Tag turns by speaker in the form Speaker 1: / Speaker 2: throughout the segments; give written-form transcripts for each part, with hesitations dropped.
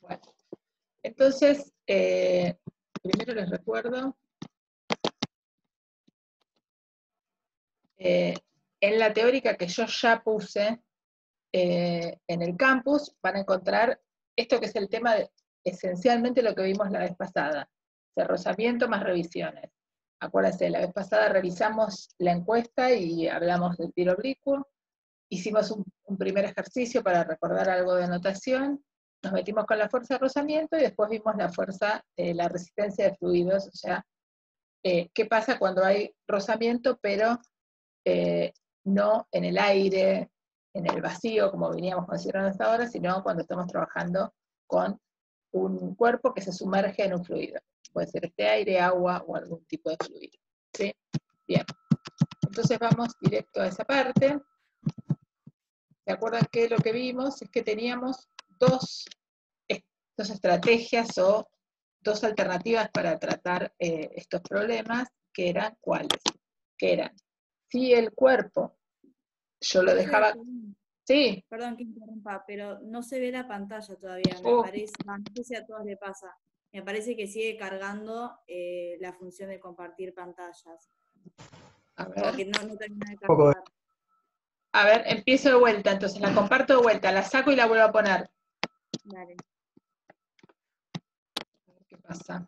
Speaker 1: Bueno, entonces, primero les recuerdo, en la teórica que yo ya puse en el campus, van a encontrar esto que es el tema de esencialmente lo que vimos la vez pasada, rozamiento más revisiones. Acuérdense, la vez pasada revisamos la encuesta y hablamos del tiro oblicuo, hicimos un primer ejercicio para recordar algo de notación, nos metimos con la fuerza de rozamiento y después vimos la fuerza, la resistencia de fluidos, o sea, qué pasa cuando hay rozamiento, pero no en el aire, en el vacío, como veníamos considerando hasta ahora, sino cuando estamos trabajando con un cuerpo que se sumerge en un fluido. Puede ser aire, agua o algún tipo de fluido. ¿Sí? Bien. Entonces vamos directo a esa parte. ¿Se acuerdan que lo que vimos es que teníamos dos estrategias o dos alternativas para tratar estos problemas, que eran ¿cuáles? Que eran, si el cuerpo yo lo dejaba... Sí.
Speaker 2: Perdón que interrumpa, pero no se ve la pantalla todavía, me parece, no sé si a todos le pasa. Me parece que sigue cargando la función de compartir pantallas.
Speaker 1: A ver.
Speaker 2: Que no termina de cargar.
Speaker 1: A ver, empiezo de vuelta, entonces la comparto de vuelta, la saco y la vuelvo a poner.
Speaker 2: Dale.
Speaker 1: A ver qué pasa.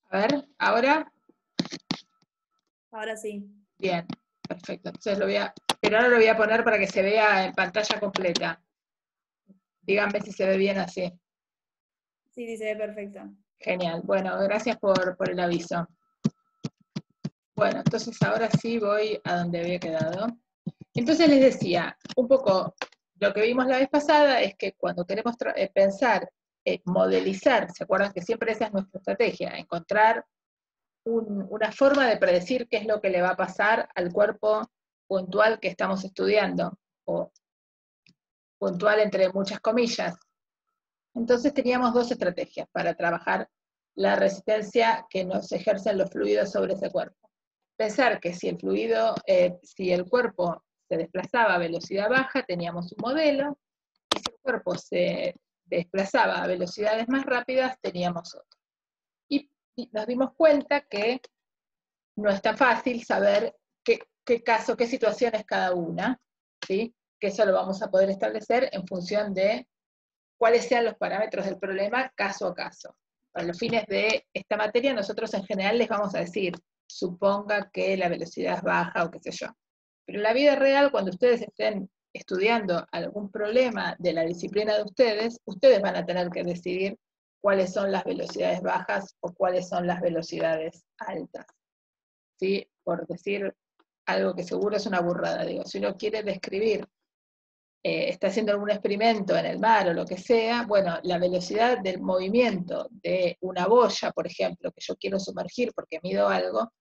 Speaker 1: A ver, ¿ahora?
Speaker 2: Ahora sí.
Speaker 1: Bien, perfecto. Entonces pero ahora lo voy a poner para que se vea en pantalla completa. Díganme si se ve bien así.
Speaker 2: Sí, sí, se ve perfecto.
Speaker 1: Genial. Bueno, gracias por el aviso. Bueno, entonces ahora sí voy a donde había quedado. Entonces les decía, un poco lo que vimos la vez pasada es que cuando queremos pensar, modelizar, ¿se acuerdan que siempre esa es nuestra estrategia? Encontrar una forma de predecir qué es lo que le va a pasar al cuerpo puntual que estamos estudiando, o puntual entre muchas comillas. Entonces teníamos dos estrategias para trabajar la resistencia que nos ejercen los fluidos sobre ese cuerpo. Pensar que si el fluido, si el cuerpo se desplazaba a velocidad baja, teníamos un modelo, y si el cuerpo se desplazaba a velocidades más rápidas, teníamos otro. Y nos dimos cuenta que no es tan fácil saber qué caso, qué situación es cada una, ¿sí? Que eso lo vamos a poder establecer en función de cuáles sean los parámetros del problema caso a caso. Para los fines de esta materia, nosotros en general les vamos a decir, suponga que la velocidad es baja o qué sé yo. Pero en la vida real, cuando ustedes estén estudiando algún problema de la disciplina de ustedes van a tener que decidir cuáles son las velocidades bajas o cuáles son las velocidades altas. ¿Sí? Por decir algo que seguro es una burrada, digo, si uno quiere describir, está haciendo algún experimento en el mar o lo que sea, bueno, la velocidad del movimiento de una boya, por ejemplo, que yo quiero sumergir porque mido algo,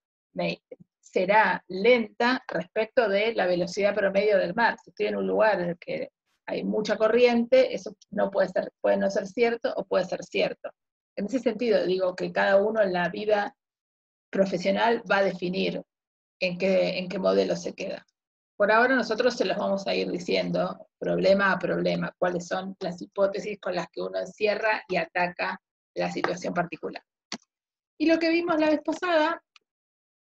Speaker 1: será lenta respecto de la velocidad promedio del mar. Si estoy en un lugar en el que hay mucha corriente, eso no puede no ser cierto o puede ser cierto. En ese sentido, digo que cada uno en la vida profesional va a definir en qué modelo se queda. Por ahora nosotros se los vamos a ir diciendo, problema a problema, cuáles son las hipótesis con las que uno encierra y ataca la situación particular. Y lo que vimos la vez pasada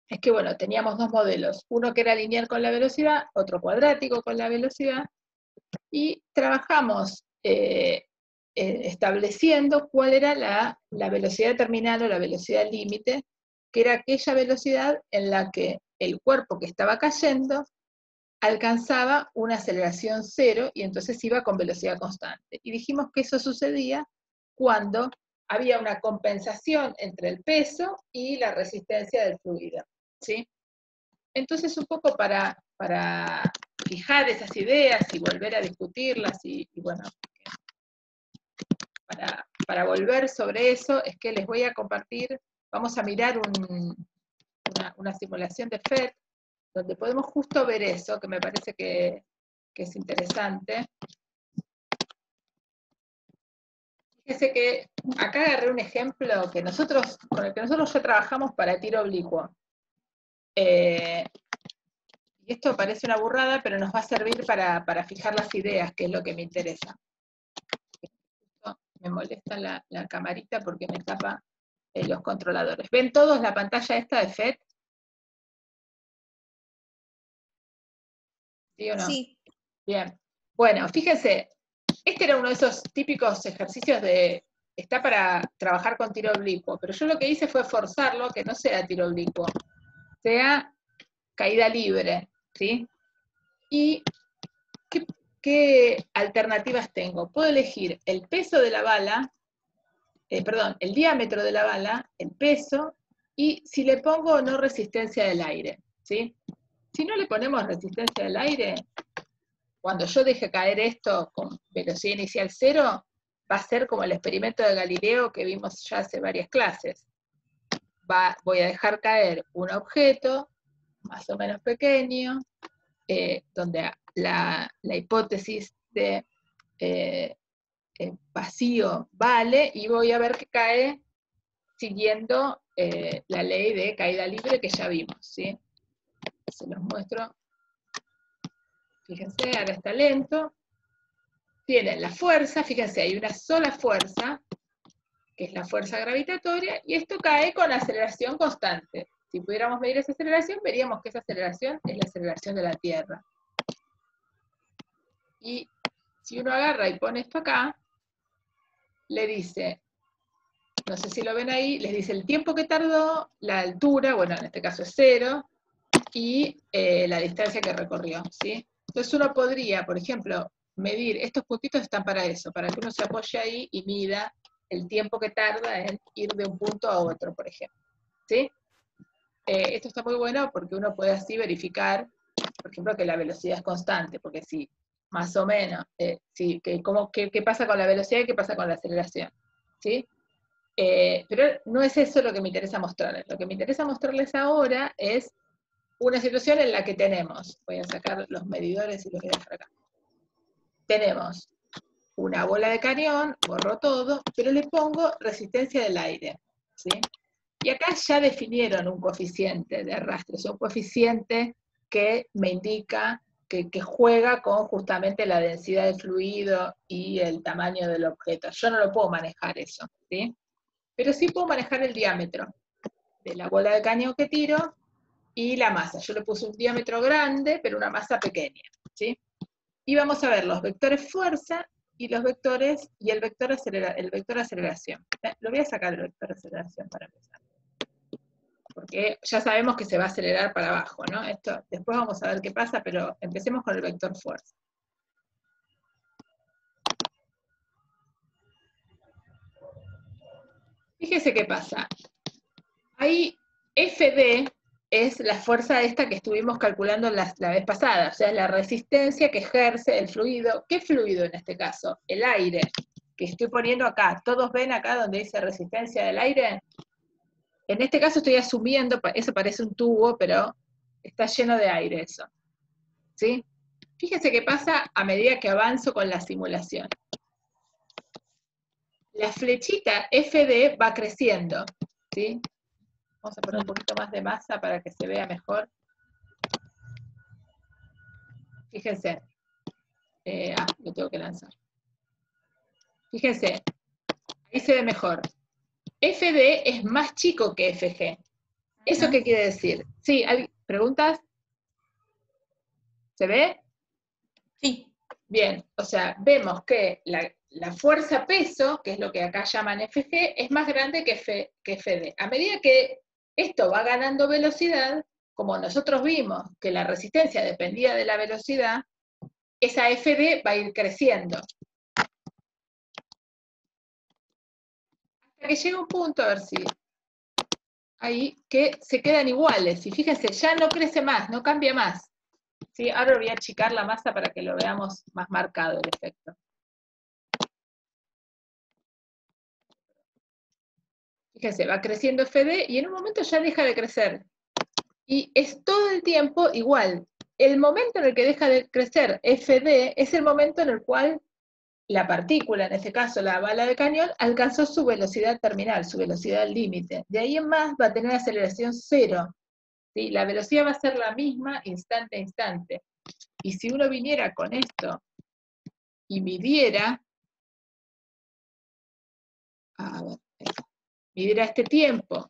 Speaker 1: es que, bueno, teníamos dos modelos, uno que era lineal con la velocidad, otro cuadrático con la velocidad, y trabajamos estableciendo cuál era la velocidad terminal o la velocidad límite, que era aquella velocidad en la que el cuerpo que estaba cayendo alcanzaba una aceleración cero y entonces iba con velocidad constante. Y dijimos que eso sucedía cuando había una compensación entre el peso y la resistencia del fluido, ¿sí? Entonces, un poco para fijar esas ideas y volver a discutirlas y bueno, para volver sobre eso, es que les voy a compartir, vamos a mirar una simulación de FET, donde podemos justo ver eso, que me parece que que es interesante. Fíjese que acá agarré un ejemplo con el que nosotros ya trabajamos para tiro oblicuo. Y esto parece una burrada, pero nos va a servir para fijar las ideas, que es lo que me interesa. Me molesta la camarita porque me tapa los controladores. ¿Ven todos la pantalla esta de FET? ¿Sí o no?
Speaker 2: Sí.
Speaker 1: Bien. Bueno, fíjense, este era uno de esos típicos ejercicios está para trabajar con tiro oblicuo, pero yo lo que hice fue forzarlo a que no sea tiro oblicuo, sea caída libre, ¿sí? ¿Y qué alternativas tengo? Puedo elegir el peso de la bala, el diámetro de la bala, el peso, y si le pongo o no resistencia del aire, ¿sí? Si no le ponemos resistencia del aire, cuando yo deje caer esto con velocidad inicial 0, va a ser como el experimento de Galileo que vimos ya hace varias clases. Voy a dejar caer un objeto más o menos pequeño, donde la hipótesis de vacío vale, y voy a ver que cae siguiendo la ley de caída libre que ya vimos, ¿sí? Se los muestro. Fíjense, ahora está lento. Tienen la fuerza, fíjense, hay una sola fuerza, que es la fuerza gravitatoria, y esto cae con aceleración constante. Si pudiéramos medir esa aceleración, veríamos que esa aceleración es la aceleración de la Tierra. Y si uno agarra y pone esto acá, le dice, no sé si lo ven ahí, les dice el tiempo que tardó, la altura, bueno, en este caso es 0, y la distancia que recorrió, ¿sí? Entonces uno podría, por ejemplo, medir, estos puntitos están para eso, para que uno se apoye ahí y mida el tiempo que tarda en ir de un punto a otro, por ejemplo, ¿sí? Esto está muy bueno porque uno puede así verificar, por ejemplo, que la velocidad es constante, porque si más o menos, sí, ¿qué pasa con la velocidad y qué pasa con la aceleración? ¿Sí? Pero no es eso lo que me interesa mostrarles. Lo que me interesa mostrarles ahora es una situación en la que tenemos, voy a sacar los medidores y los voy a dejar acá. Tenemos una bola de cañón, borro todo, pero le pongo resistencia del aire, ¿sí? Y acá ya definieron un coeficiente de arrastre, es un coeficiente que me indica que juega con justamente la densidad del fluido y el tamaño del objeto. Yo no lo puedo manejar eso, ¿sí? Pero sí puedo manejar el diámetro de la bola de cañón que tiro y la masa. Yo le puse un diámetro grande, pero una masa pequeña, ¿sí? Y vamos a ver los vectores fuerza y los vectores, y el vector aceleración. Lo voy a sacar el vector aceleración para empezar. Porque ya sabemos que se va a acelerar para abajo, ¿no? Esto, después vamos a ver qué pasa, pero empecemos con el vector fuerza. Fíjese qué pasa. Ahí FD es la fuerza esta que estuvimos calculando la vez pasada, o sea, la resistencia que ejerce el fluido. ¿Qué fluido en este caso? El aire, que estoy poniendo acá. ¿Todos ven acá donde dice resistencia del aire? En este caso estoy asumiendo, eso parece un tubo, pero está lleno de aire eso. ¿Sí? Fíjense qué pasa a medida que avanzo con la simulación. La flechita FD va creciendo, ¿sí? Vamos a poner un poquito más de masa para que se vea mejor. Fíjense. Lo tengo que lanzar. Fíjense, ahí se ve mejor. FD es más chico que FG. ¿Eso qué quiere decir? Sí, ¿preguntas? ¿Se ve?
Speaker 2: Sí.
Speaker 1: Bien, o sea, vemos que la fuerza peso, que es lo que acá llaman FG, es más grande que FD. A medida que esto va ganando velocidad, como nosotros vimos que la resistencia dependía de la velocidad, esa FD va a ir creciendo. Hasta que llega un punto, a ver si ahí, que se quedan iguales. Y fíjense, ya no crece más, no cambia más. ¿Sí? Ahora voy a achicar la masa para que lo veamos más marcado el efecto. Fíjense, va creciendo FD y en un momento ya deja de crecer. Y es todo el tiempo igual. el momento en el que deja de crecer FD es el momento en el cual la partícula, en este caso la bala de cañón, alcanzó su velocidad terminal, su velocidad límite. De ahí en más va a tener aceleración cero. ¿Sí? La velocidad va a ser la misma instante a instante. Y si uno viniera con esto y midiera, midiera este tiempo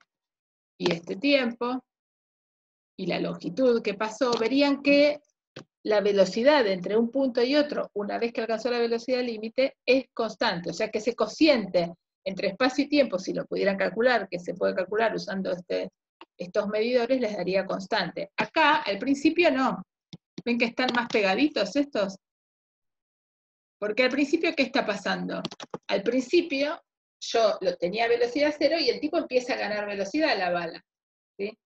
Speaker 1: y la longitud que pasó, verían que la velocidad entre un punto y otro, una vez que alcanzó la velocidad límite, es constante. O sea que ese cociente entre espacio y tiempo, si lo pudieran calcular, que se puede calcular usando estos medidores, les daría constante. Acá, al principio no. ¿Ven que están más pegaditos estos? Porque al principio, ¿qué está pasando? Al principio, yo lo tenía a velocidad cero y el tipo empieza a ganar velocidad, la bala, ¿sí?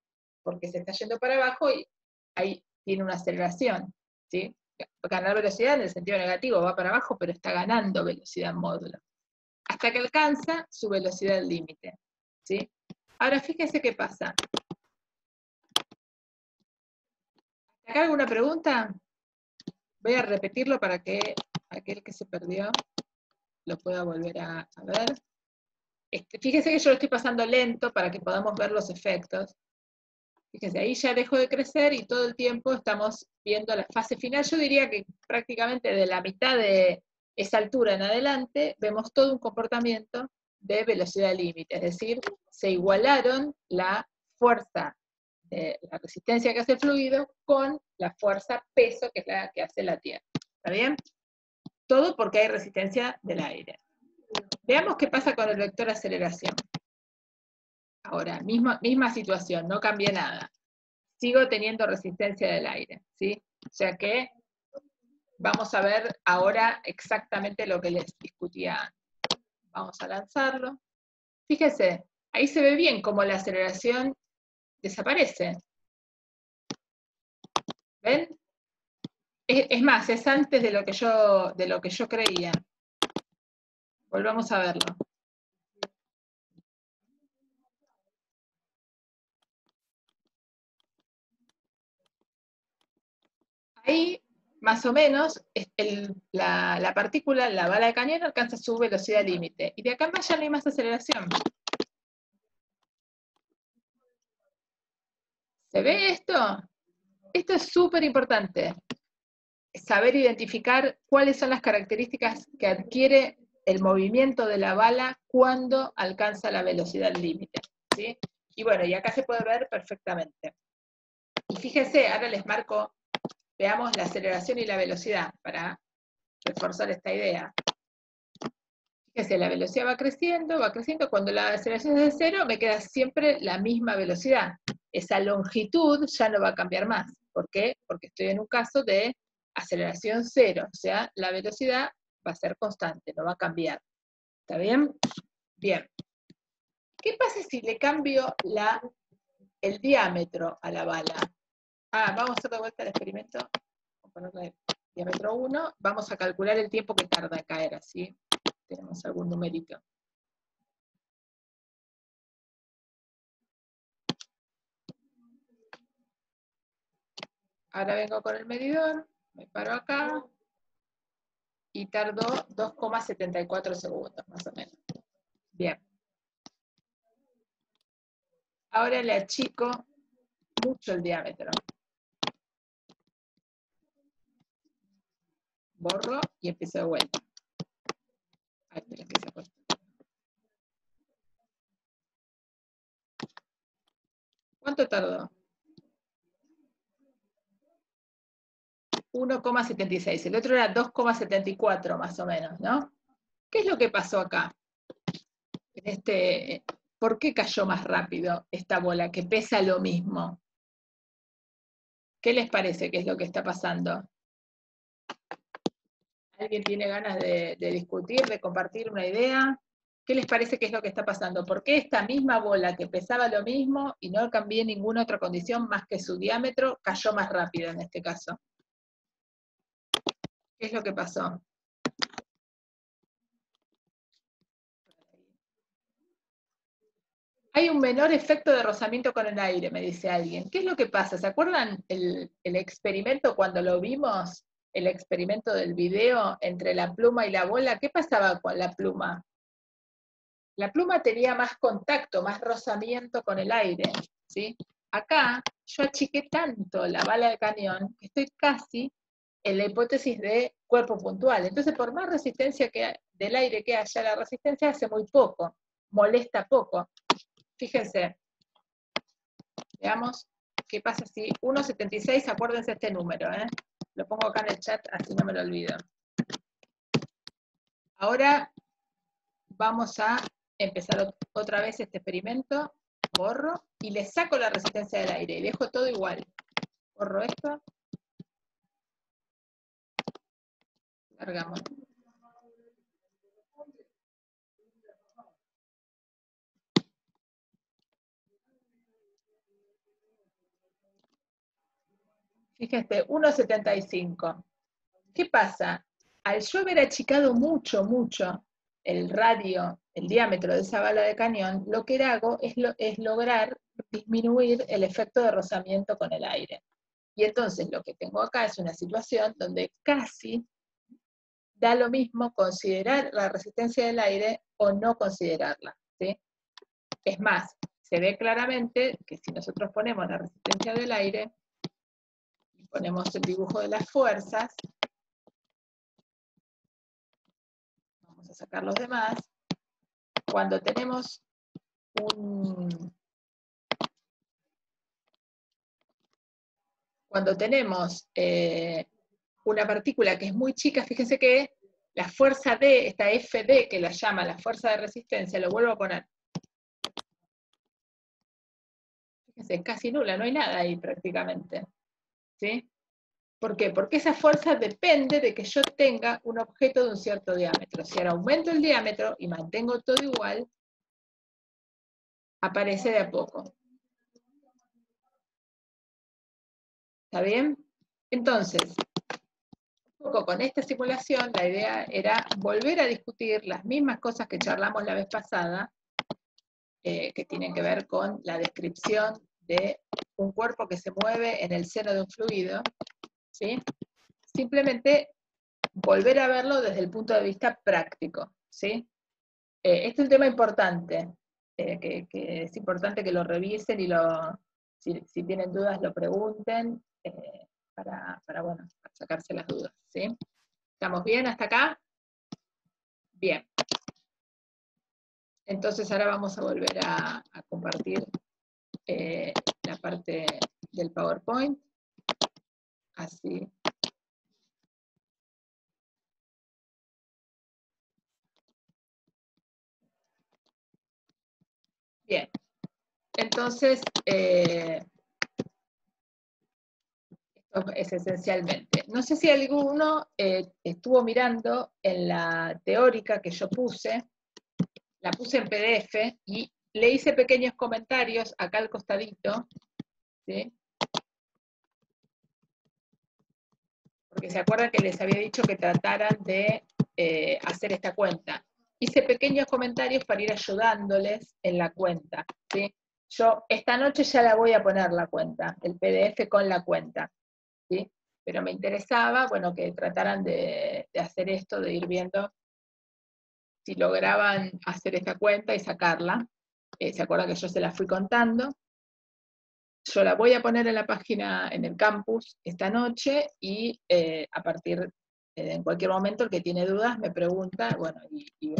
Speaker 1: Porque se está yendo para abajo y ahí tiene una aceleración, ¿sí? Ganar velocidad en el sentido negativo, va para abajo, pero está ganando velocidad en módulo. Hasta que alcanza su velocidad límite, ¿sí? Ahora, fíjense qué pasa. ¿Acá alguna pregunta? Voy a repetirlo para que aquel que se perdió lo pueda volver a ver. Fíjense que yo lo estoy pasando lento para que podamos ver los efectos. Fíjense, ahí ya dejó de crecer y todo el tiempo estamos viendo la fase final. Yo diría que prácticamente de la mitad de esa altura en adelante vemos todo un comportamiento de velocidad límite, es decir, se igualaron la fuerza de la resistencia que hace el fluido con la fuerza peso que es la que hace la Tierra. ¿Está bien? Todo porque hay resistencia del aire. Veamos qué pasa con el vector aceleración. Ahora, misma situación, no cambia nada. Sigo teniendo resistencia del aire, ¿sí? O sea que vamos a ver ahora exactamente lo que les discutía antes. Vamos a lanzarlo. Fíjense, ahí se ve bien cómo la aceleración desaparece. ¿Ven? Es más, es antes de lo que yo creía. Volvamos a verlo. Ahí, más o menos, la partícula, la bala de cañón, alcanza su velocidad límite. Y de acá en más ya no hay más aceleración. ¿Se ve esto? Esto es súper importante. Saber identificar cuáles son las características que adquiere el movimiento de la bala cuando alcanza la velocidad límite, ¿sí? Y bueno, y acá se puede ver perfectamente. Y fíjense, ahora les marco, veamos la aceleración y la velocidad para reforzar esta idea. Fíjense, la velocidad va creciendo, cuando la aceleración es de cero, me queda siempre la misma velocidad. Esa longitud ya no va a cambiar más. ¿Por qué? Porque estoy en un caso de aceleración cero, o sea, la velocidad va a ser constante, no va a cambiar. ¿Está bien? Bien. ¿Qué pasa si le cambio el diámetro a la bala? Vamos a hacer de vuelta el experimento. Vamos a ponerle diámetro 1. Vamos a calcular el tiempo que tarda en caer, así tenemos algún numerito. Ahora vengo con el medidor, me paro acá, y tardó 2,74 segundos, más o menos. Bien. Ahora le achico mucho el diámetro. Borro y empiezo de vuelta. Esperen que se acueste. ¿Cuánto tardó? 1,76. El otro era 2,74 más o menos, ¿no? ¿Qué es lo que pasó acá? ¿Por qué cayó más rápido esta bola que pesa lo mismo? ¿Qué les parece que es lo que está pasando? ¿Alguien tiene ganas de discutir, de compartir una idea? ¿Qué les parece que es lo que está pasando? ¿Por qué esta misma bola que pesaba lo mismo y no cambié ninguna otra condición más que su diámetro, cayó más rápido en este caso? ¿Qué es lo que pasó? Hay un menor efecto de rozamiento con el aire, me dice alguien. ¿Qué es lo que pasa? ¿Se acuerdan el experimento cuando lo vimos? El experimento del video entre la pluma y la bola. ¿Qué pasaba con la pluma? La pluma tenía más contacto, más rozamiento con el aire, ¿sí? Acá yo achiqué tanto la bala de cañón que estoy casi en la hipótesis de cuerpo puntual. Entonces, por más resistencia del aire que haya, la resistencia hace muy poco, molesta poco. Fíjense, veamos qué pasa si 1,76, acuérdense este número, lo pongo acá en el chat, así no me lo olvido. Ahora vamos a empezar otra vez este experimento, borro, y le saco la resistencia del aire, y dejo todo igual. Borro esto, largamos. Fíjense, 1,75. ¿Qué pasa? Al yo haber achicado mucho, mucho el radio, el diámetro de esa bala de cañón, lo que hago es lograr disminuir el efecto de rozamiento con el aire. Y entonces lo que tengo acá es una situación donde casi da lo mismo considerar la resistencia del aire o no considerarla, ¿sí? Es más, se ve claramente que si nosotros ponemos la resistencia del aire, ponemos el dibujo de las fuerzas, vamos a sacar los demás, cuando tenemos una partícula que es muy chica, fíjense que la fuerza D, esta FD que la llama la fuerza de resistencia, lo vuelvo a poner. Fíjense, es casi nula, no hay nada ahí prácticamente. ¿Sí? ¿Por qué? Porque esa fuerza depende de que yo tenga un objeto de un cierto diámetro. Si ahora aumento el diámetro y mantengo todo igual, aparece de a poco. ¿Está bien? Entonces, un poco con esta simulación, la idea era volver a discutir las mismas cosas que charlamos la vez pasada, que tienen que ver con la descripción de un cuerpo que se mueve en el seno de un fluido, ¿sí? Simplemente volver a verlo desde el punto de vista práctico, ¿sí? Este es un tema importante, que es importante que lo revisen y si tienen dudas lo pregunten, para sacarse las dudas, ¿sí? ¿Estamos bien hasta acá? Bien. Entonces ahora vamos a volver a compartir la parte del PowerPoint. Así. Bien. Entonces, esto es esencialmente. No sé si alguno estuvo mirando en la teórica que yo puse, la puse en PDF y le hice pequeños comentarios acá al costadito, ¿sí? Porque se acuerdan que les había dicho que trataran de hacer esta cuenta. Hice pequeños comentarios para ir ayudándoles en la cuenta, ¿sí? Yo esta noche ya la voy a poner la cuenta, el PDF con la cuenta, ¿sí? Pero me interesaba, bueno, que trataran de hacer esto, de ir viendo si lograban hacer esta cuenta y sacarla. ¿Se acuerdan que yo se la fui contando? Yo la voy a poner en la página, en el campus, esta noche, y a partir, en cualquier momento, el que tiene dudas me pregunta, bueno, y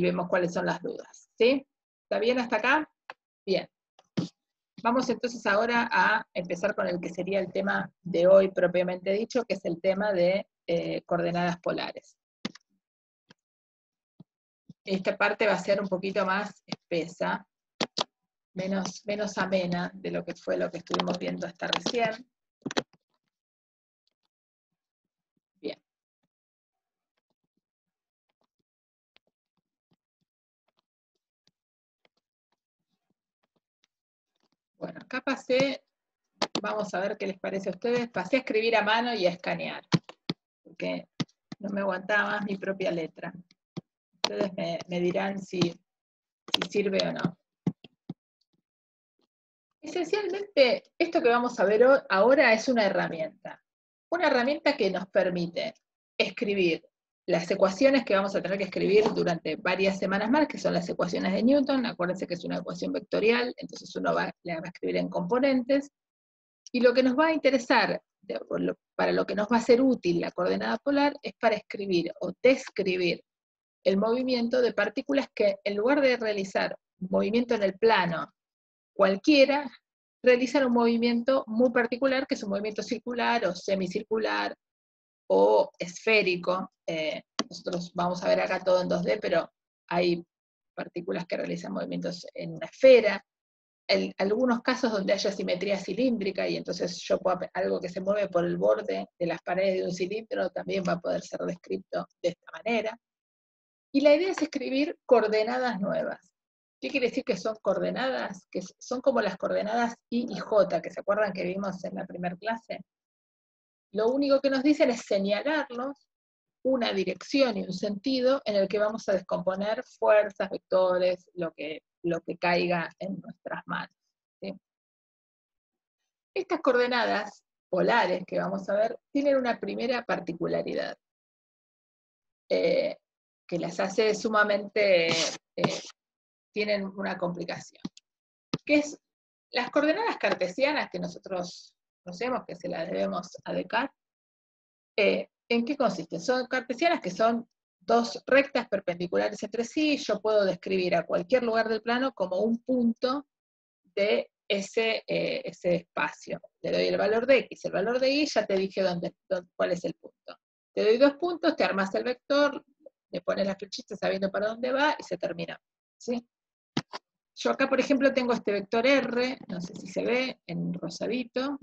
Speaker 1: vemos cuáles son las dudas, ¿sí? ¿Está bien hasta acá? Bien. Vamos entonces ahora a empezar con el que sería el tema de hoy propiamente dicho, que es el tema de coordenadas polares. Esta parte va a ser un poquito más espesa, menos amena de lo que fue lo que estuvimos viendo hasta recién. Bien. Bueno, acá pasé, vamos a ver qué les parece a ustedes, pasé a escribir a mano y a escanear, porque no me aguantaba más mi propia letra. Ustedes me dirán si sirve o no. esencialmente, esto que vamos a ver ahora es una herramienta. Una herramienta que nos permite escribir las ecuaciones que vamos a tener que escribir durante varias semanas más, que son las ecuaciones de Newton. Acuérdense que es una ecuación vectorial, entonces uno la va a escribir en componentes. Y lo que nos va a interesar, para lo que nos va a ser útil la coordenada polar, es para escribir o describir el movimiento de partículas que, en lugar de realizar un movimiento en el plano cualquiera, realizan un movimiento muy particular, que es un movimiento circular o semicircular o esférico. Nosotros vamos a ver acá todo en 2D, pero hay partículas que realizan movimientos en una esfera. Algunos casos donde haya simetría cilíndrica, y entonces algo que se mueve por el borde de las paredes de un cilindro también va a poder ser descrito de esta manera. Y la idea es escribir coordenadas nuevas. ¿Qué quiere decir que son coordenadas? Que son como las coordenadas I y J, que se acuerdan que vimos en la primera clase. Lo único que nos dicen es señalarnos una dirección y un sentido en el que vamos a descomponer fuerzas, vectores, lo que caiga en nuestras manos, ¿sí? Estas coordenadas polares que vamos a ver tienen una primera particularidad, que las hace sumamente, tienen una complicación, que es las coordenadas cartesianas que nosotros conocemos, que se las debemos a Descartes. ¿En qué consiste? Son cartesianas, que son dos rectas perpendiculares entre sí. Yo puedo describir a cualquier lugar del plano como un punto de ese espacio. Le doy el valor de X, el valor de Y, ya te dije cuál es el punto. Te doy 2 puntos, te armas el vector, le pones las flechitas sabiendo para dónde va y se termina, ¿sí? Yo acá, por ejemplo, tengo este vector R, no sé si se ve en rosadito,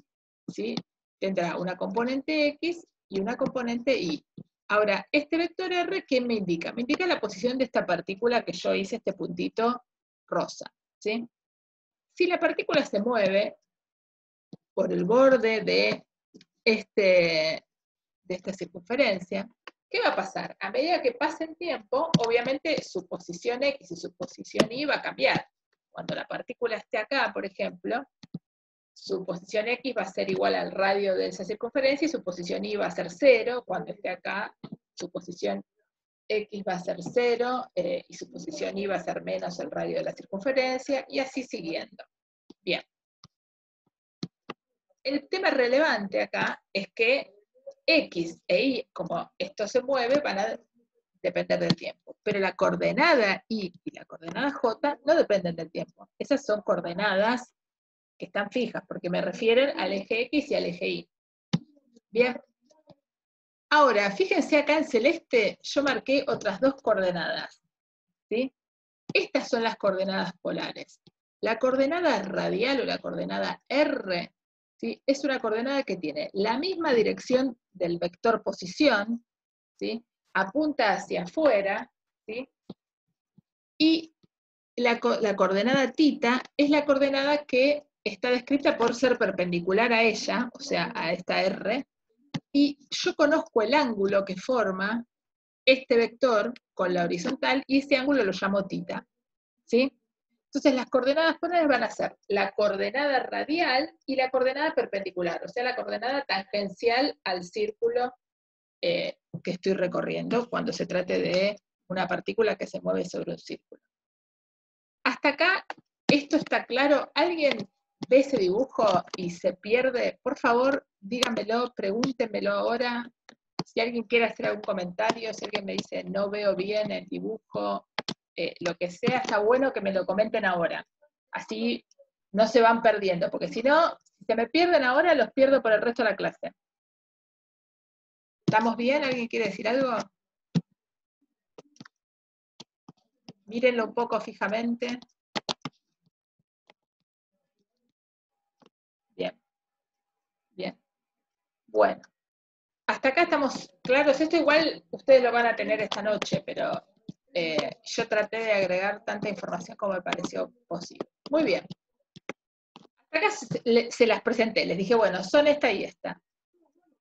Speaker 1: ¿sí? Tendrá una componente X y una componente Y. Ahora, este vector R, ¿qué me indica? Me indica la posición de esta partícula que yo hice, este puntito rosa, ¿sí? Si la partícula se mueve por el borde de esta circunferencia, ¿qué va a pasar? A medida que pase el tiempo, obviamente su posición X y su posición Y va a cambiar. Cuando la partícula esté acá, por ejemplo, su posición X va a ser igual al radio de esa circunferencia y su posición Y va a ser 0. Cuando esté acá, su posición X va a ser 0 y su posición Y va a ser menos el radio de la circunferencia, y así siguiendo. Bien. El tema relevante acá es que X e Y, como esto se mueve, van a depender del tiempo. Pero la coordenada Y y la coordenada J no dependen del tiempo. Esas son coordenadas que están fijas, porque me refieren al eje X y al eje Y. Bien. Ahora, fíjense acá en celeste, yo marqué otras 2 coordenadas, ¿sí? Estas son las coordenadas polares. La coordenada radial o la coordenada R, ¿sí? Es una coordenada que tiene la misma dirección del vector posición, ¿sí? Apunta hacia afuera, ¿sí? Y la coordenada θ es la coordenada que está descrita por ser perpendicular a ella, o sea, a esta R, y yo conozco el ángulo que forma este vector con la horizontal, y ese ángulo lo llamo θ, ¿sí? Entonces las coordenadas polares van a ser la coordenada radial y la coordenada perpendicular, o sea, la coordenada tangencial al círculo que estoy recorriendo cuando se trate de una partícula que se mueve sobre un círculo. Hasta acá, ¿esto está claro? ¿Alguien ve ese dibujo y se pierde? Por favor, díganmelo, pregúntenmelo ahora. Si alguien quiere hacer algún comentario, si alguien me dice no veo bien el dibujo, lo que sea, está bueno que me lo comenten ahora. Así no se van perdiendo, porque si no, si se me pierden ahora, los pierdo por el resto de la clase. ¿Estamos bien? ¿Alguien quiere decir algo? Mírenlo un poco fijamente. Bien. Bien. Bueno. Hasta acá estamos claros. Esto igual ustedes lo van a tener esta noche, pero yo traté de agregar tanta información como me pareció posible. Muy bien. Hasta acá se las presenté. Les dije, bueno, son esta y esta.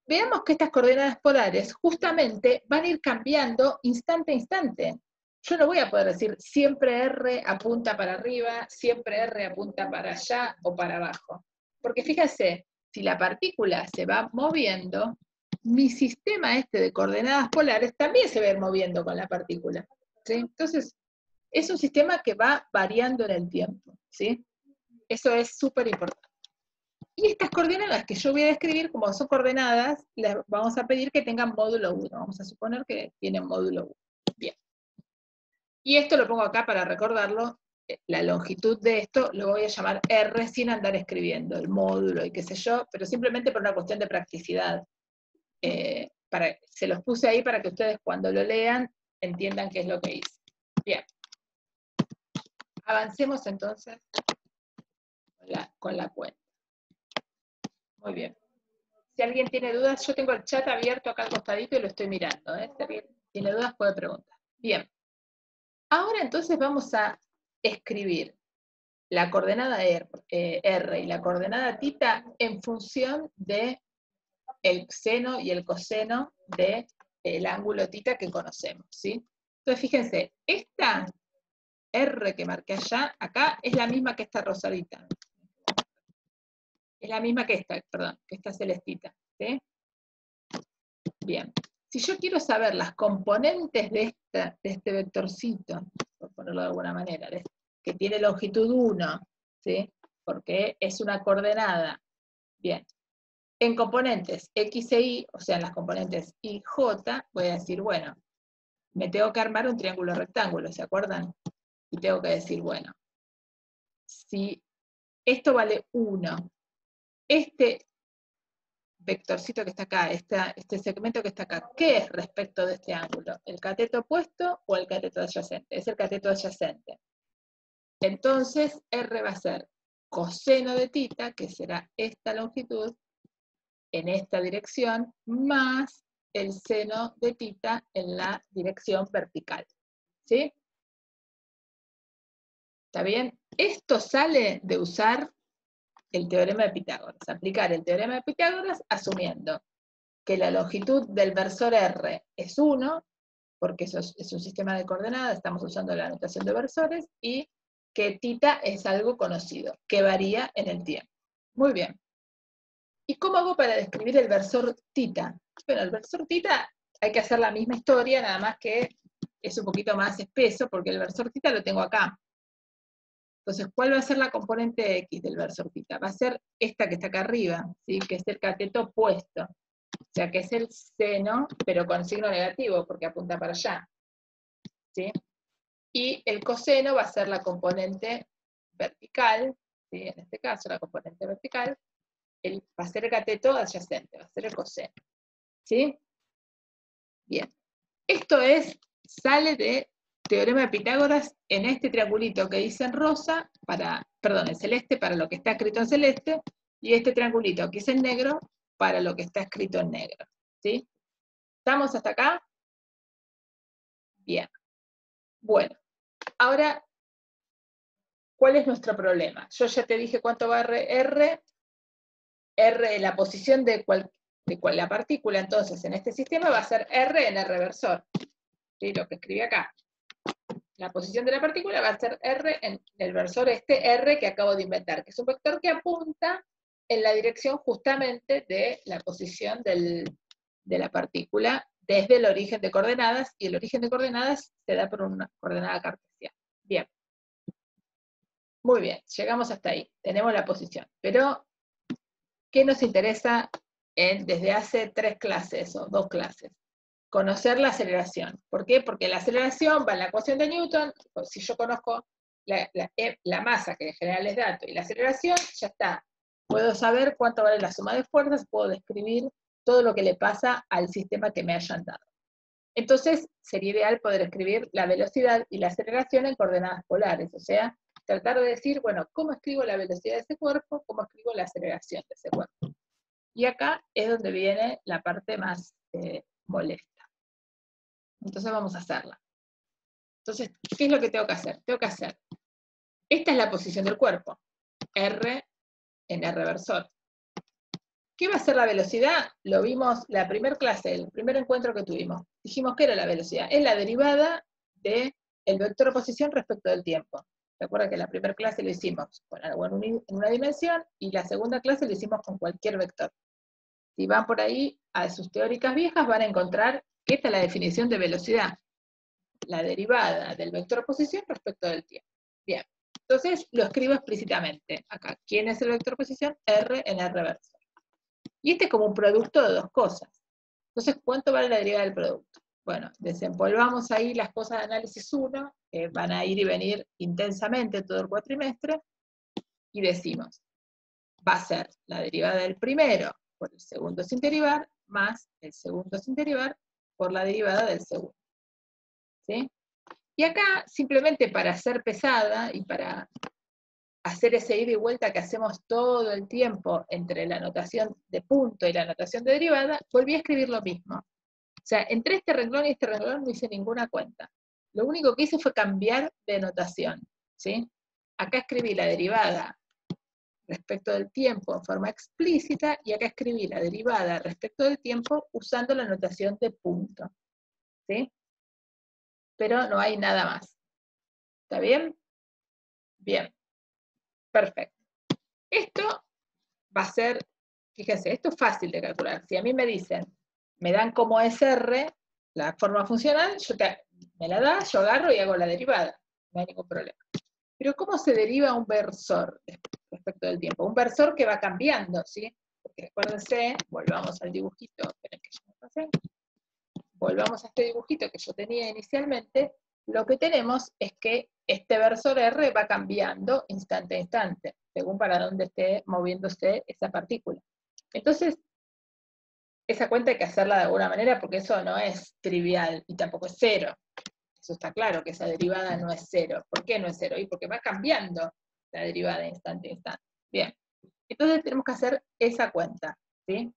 Speaker 1: Veamos que estas coordenadas polares justamente van a ir cambiando instante a instante. yo no voy a poder decir siempre R apunta para arriba, siempre R apunta para allá o para abajo. Porque fíjense, si la partícula se va moviendo, mi sistema este de coordenadas polares también se va a ir moviendo con la partícula, ¿sí? Entonces, es un sistema que va variando en el tiempo, ¿sí? Eso es súper importante. Y estas coordenadas que yo voy a describir, como son coordenadas, les vamos a pedir que tengan módulo 1. Vamos a suponer que tienen módulo 1. Bien. Y esto lo pongo acá para recordarlo. La longitud de esto lo voy a llamar R sin andar escribiendo el módulo y qué sé yo, pero simplemente por una cuestión de practicidad. Se los puse ahí para que ustedes cuando lo lean entiendan qué es lo que hice. Bien. Avancemos entonces con la cuenta. Muy bien. Si alguien tiene dudas, yo tengo el chat abierto acá al costadito y lo estoy mirando. Si alguien tiene dudas puede preguntar. Bien. Ahora entonces vamos a escribir la coordenada R y la coordenada θ en función de el seno y el coseno del ángulo θ que conocemos, ¿sí? Entonces fíjense, esta R que marqué allá, acá, es la misma que esta rosadita. Es la misma que esta, perdón, que esta celestita, ¿sí? Bien. Si yo quiero saber las componentes de este vectorcito, por ponerlo de alguna manera, que tiene longitud 1, ¿sí? Porque es una coordenada. Bien. En componentes X e Y, o sea, en las componentes Y, J, voy a decir, bueno, me tengo que armar un triángulo rectángulo, ¿se acuerdan? Y tengo que decir, bueno, si esto vale 1, este vectorcito que está acá, este segmento que está acá, ¿qué es respecto de este ángulo? ¿El cateto opuesto o el cateto adyacente? Es el cateto adyacente. Entonces, R va a ser coseno de θ, que será esta longitud, en esta dirección, más el seno de θ en la dirección vertical. ¿Sí? ¿Está bien? Esto sale de usar el teorema de Pitágoras, aplicar el teorema de Pitágoras asumiendo que la longitud del versor R es 1, porque eso es un sistema de coordenadas, estamos usando la notación de versores, y que θ es algo conocido, que varía en el tiempo. Muy bien. ¿Y cómo hago para describir el versor θ? Bueno, el versor θ hay que hacer la misma historia, nada más que es un poquito más espeso, porque el versor θ lo tengo acá. Entonces, ¿cuál va a ser la componente X del versor θ? Va a ser esta que está acá arriba, ¿sí? Que es el cateto opuesto. O sea, que es el seno, pero con signo negativo, porque apunta para allá. ¿Sí? Y el coseno va a ser la componente vertical, ¿sí? En este caso, la componente vertical, va a ser el cateto adyacente, va a ser el coseno. ¿Sí? Bien. Esto sale de teorema de Pitágoras en este triangulito que dice en rosa, en celeste para lo que está escrito en celeste, y este triangulito que dice en negro para lo que está escrito en negro. ¿Sí? ¿Estamos hasta acá? Bien. Bueno, ahora, ¿cuál es nuestro problema? Yo ya te dije cuánto va R, la posición de la partícula, entonces, en este sistema va a ser R en R versor. ¿Sí? Lo que escribí acá. La posición de la partícula va a ser R en el versor R que acabo de inventar, que es un vector que apunta en la dirección justamente de la posición de la partícula desde el origen de coordenadas, y el origen de coordenadas se da por una coordenada cartesiana. Bien. Muy bien, llegamos hasta ahí. Tenemos la posición. Pero, ¿qué nos interesa desde hace 3 clases o 2 clases? Conocer la aceleración. ¿Por qué? Porque la aceleración va en la ecuación de Newton. Si yo conozco la masa, que en general es dato, y la aceleración, ya está. Puedo saber cuánto vale la suma de fuerzas, puedo describir todo lo que le pasa al sistema que me hayan dado. Entonces, sería ideal poder escribir la velocidad y la aceleración en coordenadas polares, o sea, tratar de decir, bueno, ¿cómo escribo la velocidad de ese cuerpo? ¿Cómo escribo la aceleración de ese cuerpo? Y acá es donde viene la parte más molesta. Entonces vamos a hacerla. Entonces, ¿qué es lo que tengo que hacer? Tengo que hacer, esta es la posición del cuerpo, R en R versor. ¿Qué va a ser la velocidad? Lo vimos la primera clase, el primer encuentro que tuvimos. Dijimos que era la velocidad. Es la derivada de el vector oposición respecto del tiempo. Recuerda que la primera clase lo hicimos con algo en una dimensión, y la segunda clase lo hicimos con cualquier vector. Si van por ahí a sus teóricas viejas, van a encontrar que esta es la definición de velocidad. La derivada del vector oposición respecto del tiempo. Bien, entonces lo escribo explícitamente acá. ¿Quién es el vector oposición? R en R versor. Y este es como un producto de dos cosas. Entonces, ¿cuánto vale la derivada del producto? Bueno, desempolvamos ahí las cosas de análisis 1, que van a ir y venir intensamente todo el cuatrimestre, y decimos, va a ser la derivada del primero por el segundo sin derivar, más el segundo sin derivar por la derivada del segundo. ¿Sí? Y acá, simplemente para ser pesada y para hacer ese ida y vuelta que hacemos todo el tiempo entre la notación de punto y la notación de derivada, volví a escribir lo mismo. O sea, entre este renglón y este renglón no hice ninguna cuenta. Lo único que hice fue cambiar de notación. ¿Sí? Acá escribí la derivada respecto del tiempo en forma explícita, y acá escribí la derivada respecto del tiempo usando la notación de punto. ¿Sí? Pero no hay nada más. ¿Está bien? Bien. Perfecto. Esto va a ser, fíjense, esto es fácil de calcular. Si a mí me dicen, me dan como es R, la forma funcional, me la da, yo agarro y hago la derivada. No hay ningún problema. Pero ¿cómo se deriva un versor respecto del tiempo? Un versor que va cambiando, ¿sí? Porque acuérdense, volvamos al dibujito, esperen que yo me pasé. Volvamos a este dibujito que yo tenía inicialmente. Lo que tenemos es que este versor R va cambiando instante a instante, según para dónde esté moviéndose esa partícula. Entonces, esa cuenta hay que hacerla de alguna manera, porque eso no es trivial, y tampoco es cero. Eso está claro, que esa derivada no es cero. ¿Por qué no es cero? Y porque va cambiando la derivada de instante a instante. Bien, entonces tenemos que hacer esa cuenta, ¿sí?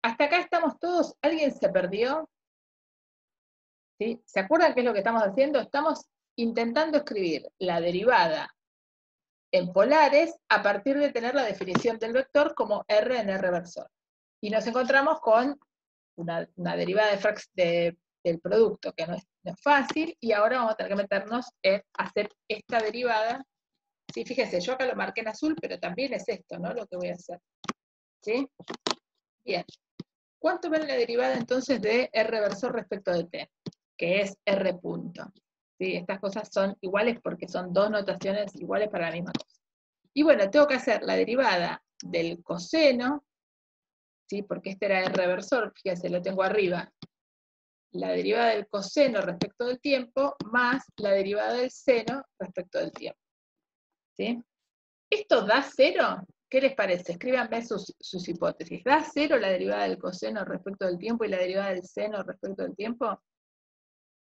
Speaker 1: Hasta acá estamos todos. ¿Alguien se perdió? ¿Sí? ¿Se acuerdan qué es lo que estamos haciendo? Estamos intentando escribir la derivada en polares a partir de tener la definición del vector como R en R versor. Y nos encontramos con una derivada del producto que no es fácil, y ahora vamos a tener que meternos en hacer esta derivada. ¿Sí? Fíjense, yo acá lo marqué en azul, pero también es esto, ¿no? Lo que voy a hacer. ¿Sí? Bien. ¿Cuánto vale la derivada entonces de R versor respecto de T? Que es R punto. ¿Sí? Estas cosas son iguales porque son dos notaciones iguales para la misma cosa. Y bueno, tengo que hacer la derivada del coseno, ¿sí? Porque este era R versor, fíjense, lo tengo arriba. La derivada del coseno respecto del tiempo, más la derivada del seno respecto del tiempo. ¿Sí? ¿Esto da cero? ¿Qué les parece? Escríbanme sus hipótesis. ¿Da cero la derivada del coseno respecto del tiempo y la derivada del seno respecto del tiempo?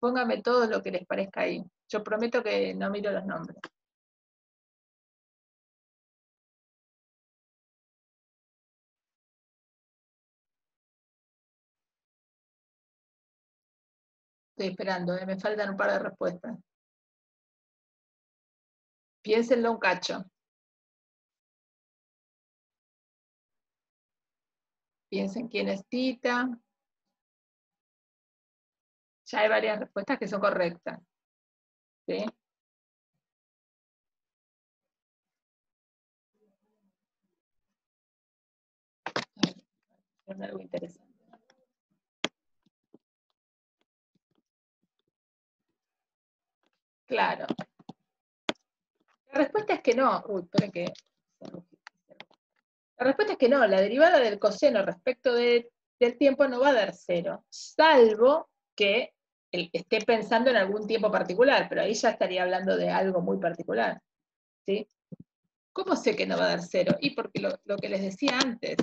Speaker 1: Pónganme todo lo que les parezca ahí. Yo prometo que no miro los nombres. Estoy esperando, me faltan un par de respuestas. Piénsenlo un cacho. Piensen quién es Tita. Ya hay varias respuestas que son correctas. ¿Sí? Es algo interesante. Claro. La respuesta es que no. Uy, esperen que... La respuesta es que no. La derivada del coseno respecto del tiempo no va a dar cero, salvo que esté pensando en algún tiempo particular, pero ahí ya estaría hablando de algo muy particular. ¿Sí? ¿Cómo sé que no va a dar cero? Y porque lo que les decía antes,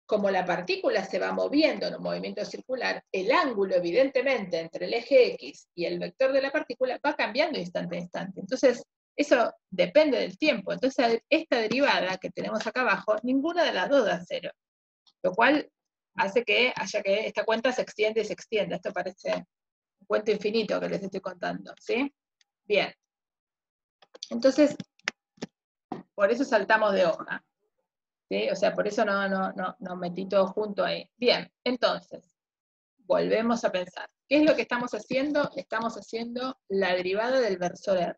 Speaker 1: como la partícula se va moviendo en un movimiento circular, el ángulo evidentemente entre el eje X y el vector de la partícula va cambiando instante a instante. Entonces, eso depende del tiempo. Entonces, esta derivada que tenemos acá abajo, ninguna de las dos da cero. Lo cual hace que haya que esta cuenta se extiende y se extienda. Esto parece un cuento infinito que les estoy contando, ¿sí? Bien. Entonces, por eso saltamos de hoja. ¿Sí? O sea, por eso no metí todo junto ahí. Bien, entonces, volvemos a pensar. ¿Qué es lo que estamos haciendo? Estamos haciendo la derivada del versor R.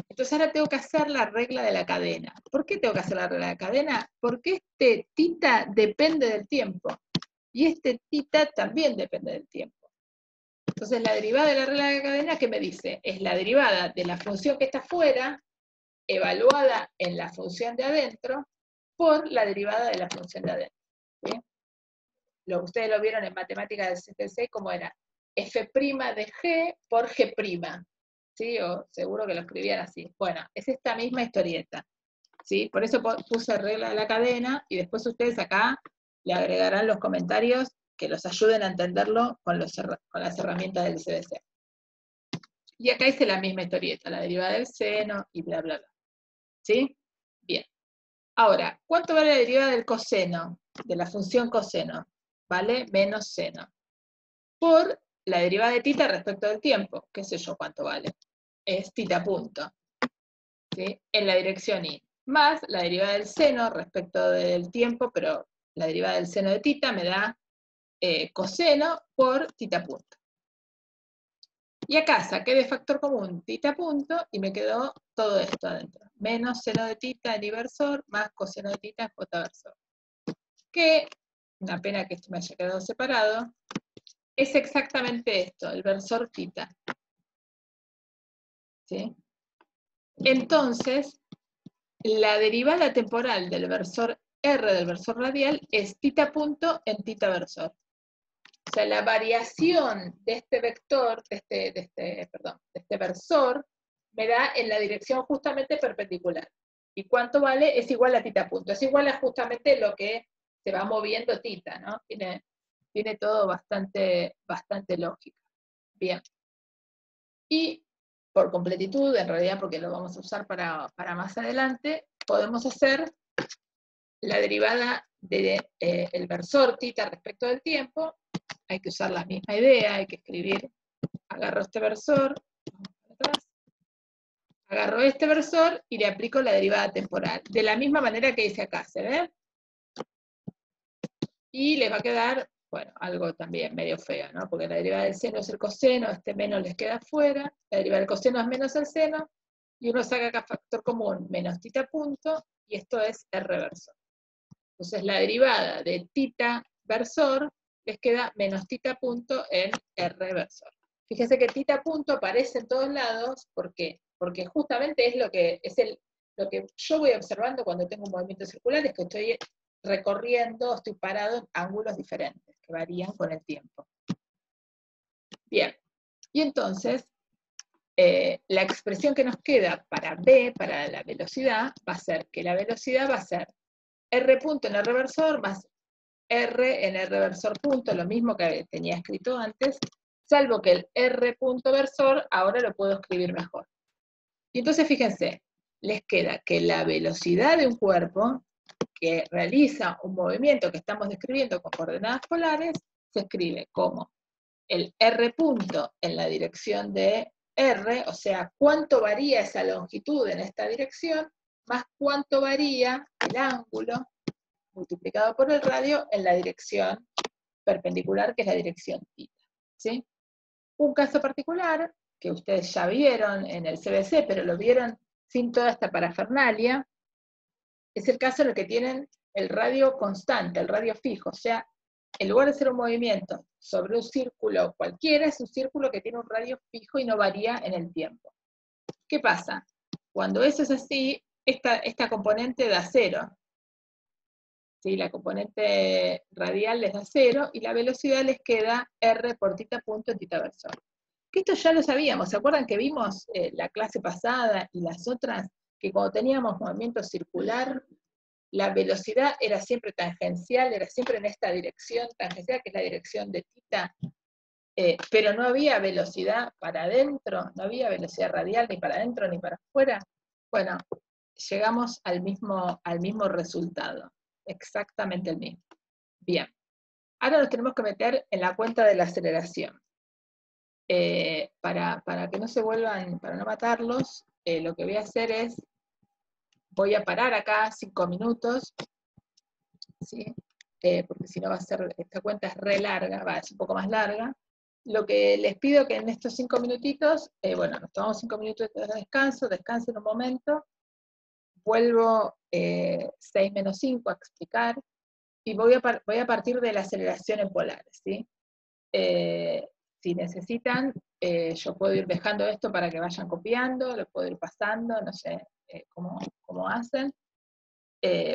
Speaker 1: Entonces ahora tengo que hacer la regla de la cadena. ¿Por qué tengo que hacer la regla de la cadena? Porque este tita depende del tiempo. Y este tita también depende del tiempo. Entonces la derivada de la regla de la cadena, ¿qué me dice? Es la derivada de la función que está afuera, evaluada en la función de adentro, por la derivada de la función de adentro. ¿Sí? Ustedes lo vieron en matemáticas del CPC, como era f' de g por g'. ¿Sí? O seguro que lo escribían así. Bueno, es esta misma historieta. ¿Sí? Por eso puse regla de la cadena, y después ustedes acá le agregarán los comentarios que los ayuden a entenderlo con las herramientas del CBC. Y acá hice la misma historieta, la derivada del seno y bla, bla, bla. ¿Sí? Bien. Ahora, ¿cuánto vale la derivada del coseno? De la función coseno. Vale menos seno. Por la derivada de tita respecto del tiempo. ¿Qué sé yo cuánto vale? Es tita punto. ¿Sí? En la dirección y. Más la derivada del seno respecto del tiempo, pero la derivada del seno de tita me da coseno por tita punto. Y acá saqué de factor común tita punto y me quedó todo esto adentro. Menos seno de tita en inversor más coseno de tita en j versor. Que, una pena que esto me haya quedado separado, es exactamente esto, el versor tita. ¿Sí? Entonces, la derivada temporal del versor R del versor radial es tita punto en tita versor. O sea, la variación de este vector, de este versor, me da en la dirección justamente perpendicular. ¿Y cuánto vale? Es igual a tita punto. Es igual a justamente lo que se va moviendo tita, ¿no? Tiene todo bastante lógica. Bien. Y por completitud, en realidad porque lo vamos a usar para más adelante, podemos hacer la derivada del versor tita respecto del tiempo. Hay que usar la misma idea, hay que escribir, agarro este versor, agarro este versor y le aplico la derivada temporal. De la misma manera que hice acá, ¿se ve? Y les va a quedar, bueno, algo también medio feo, ¿no? Porque la derivada del seno es el coseno, este menos les queda fuera, la derivada del coseno es menos el seno, y uno saca acá factor común menos tita punto, y esto es R versor. Entonces la derivada de tita versor les queda menos tita punto en R versor. Fíjense que tita punto aparece en todos lados, ¿por qué? Porque justamente es lo que yo voy observando cuando tengo un movimiento circular, es que estoy recorriendo, estoy parado en ángulos diferentes, que varían con el tiempo. Bien, y entonces, la expresión que nos queda para B, para la velocidad, va a ser que la velocidad va a ser R punto en R versor más R en R versor punto, lo mismo que tenía escrito antes, salvo que el R punto versor ahora lo puedo escribir mejor. Y entonces fíjense, les queda que la velocidad de un cuerpo que realiza un movimiento que estamos describiendo con coordenadas polares, se escribe como el R punto en la dirección de R, o sea, cuánto varía esa longitud en esta dirección, más cuánto varía el ángulo multiplicado por el radio en la dirección perpendicular, que es la dirección θ. ¿Sí? Un caso particular, que ustedes ya vieron en el CBC, pero lo vieron sin toda esta parafernalia, es el caso en el que tienen el radio constante, el radio fijo, o sea, en lugar de ser un movimiento sobre un círculo cualquiera, es un círculo que tiene un radio fijo y no varía en el tiempo. ¿Qué pasa? Cuando eso es así, esta componente da 0. ¿Sí? La componente radial les da 0 y la velocidad les queda R por tita punto en tita versor. Que esto ya lo sabíamos, ¿se acuerdan que vimos la clase pasada y las otras? Que cuando teníamos movimiento circular, la velocidad era siempre tangencial, era siempre en esta dirección tangencial, que es la dirección de tita, pero no había velocidad para adentro, no había velocidad radial ni para adentro ni para afuera. Bueno, llegamos al mismo resultado, exactamente el mismo. Bien, ahora nos tenemos que meter en la cuenta de la aceleración. Para que no se vuelvan, para no matarlos, lo que voy a hacer es, voy a parar acá 5 minutos, ¿sí? Porque si no va a ser, esta cuenta es re larga, es un poco más larga, lo que les pido que en estos 5 minutitos, bueno, nos tomamos 5 minutos de descanso, descansen un momento, vuelvo 6 menos 5 a explicar, y voy a partir de la aceleración en polares, ¿sí? Si necesitan, yo puedo ir dejando esto para que vayan copiando, lo puedo ir pasando, no sé cómo hacen,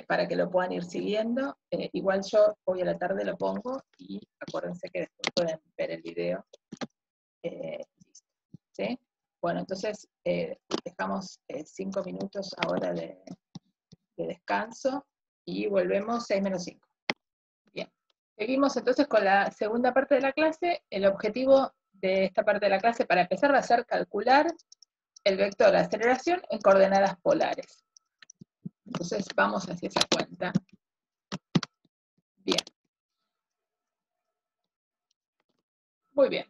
Speaker 1: para que lo puedan ir siguiendo. Igual yo hoy a la tarde lo pongo, y acuérdense que después pueden ver el video. ¿Sí? Bueno, entonces dejamos 5 minutos ahora de descanso, y volvemos 6 menos 5. Bien. Seguimos entonces con la segunda parte de la clase. El objetivo de esta parte de la clase, para empezar, va a ser calcular el vector de aceleración en coordenadas polares. Entonces vamos hacia esa cuenta. Bien. Muy bien.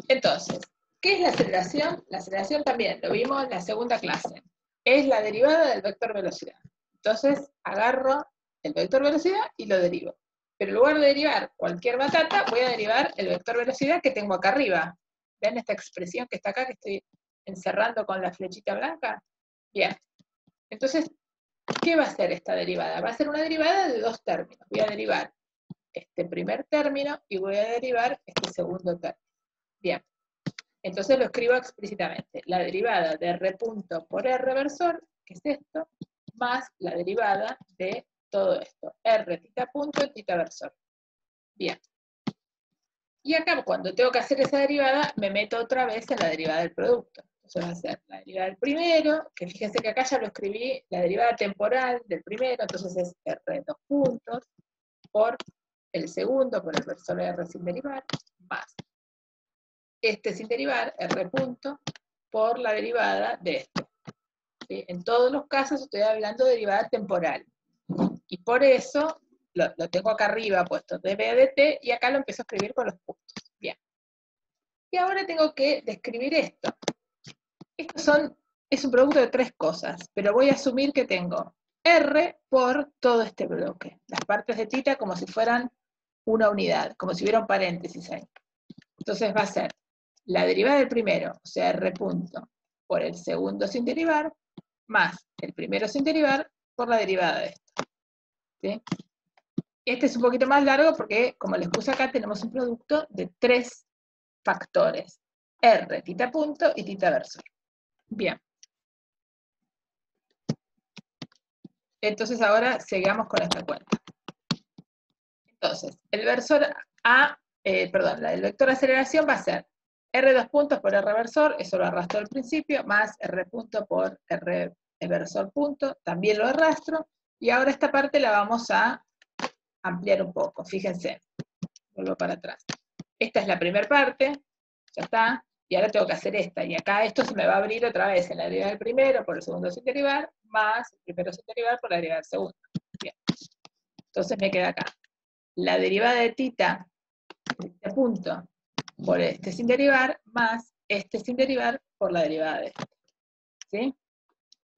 Speaker 1: Entonces, ¿qué es la aceleración? La aceleración también, lo vimos en la segunda clase. Es la derivada del vector velocidad. Entonces, agarro el vector velocidad y lo derivo. Pero en lugar de derivar cualquier batata, voy a derivar el vector velocidad que tengo acá arriba. ¿Ven esta expresión que está acá, que estoy encerrando con la flechita blanca? Bien. Entonces, ¿qué va a ser esta derivada? Va a ser una derivada de 2 términos. Voy a derivar este primer término y voy a derivar este segundo término. Bien. Entonces lo escribo explícitamente. La derivada de R punto por R versor, que es esto, más la derivada de todo esto. R tita punto y tita versor. Bien. Y acá, cuando tengo que hacer esa derivada, me meto otra vez en la derivada del producto. Entonces va a ser la derivada del primero, que fíjense que acá ya lo escribí, la derivada temporal del primero, entonces es R dos puntos, por el segundo, por el versor R sin derivar, más este sin derivar, R punto, por la derivada de esto. ¿Sí? En todos los casos estoy hablando de derivada temporal. Y por eso lo tengo acá arriba puesto dB dt, y acá lo empiezo a escribir con los puntos. Bien. Y ahora tengo que describir esto. Es un producto de 3 cosas, pero voy a asumir que tengo R por todo este bloque. Las partes de tita como si fueran una unidad, como si hubiera un paréntesis ahí. Entonces va a ser la derivada del primero, o sea, R punto, por el segundo sin derivar, más el primero sin derivar por la derivada de esto. ¿Sí? Este es un poquito más largo porque, como les puse acá, tenemos un producto de 3 factores. R, tita punto y tita versor. Bien. Entonces ahora sigamos con esta cuenta. Entonces, el versor el vector de aceleración va a ser R dos puntos por R versor, eso lo arrastro al principio, más R punto por R versor punto, también lo arrastro, y ahora esta parte la vamos a ampliar un poco, fíjense, vuelvo para atrás. Esta es la primera parte, ya está, y ahora tengo que hacer esta, y acá esto se me va a abrir otra vez en la derivada del primero por el segundo sin derivar, más el primero sin derivar por la derivada del segundo. Bien. Entonces me queda acá la derivada de tita, este punto, por este sin derivar, más este sin derivar por la derivada de este. ¿Sí?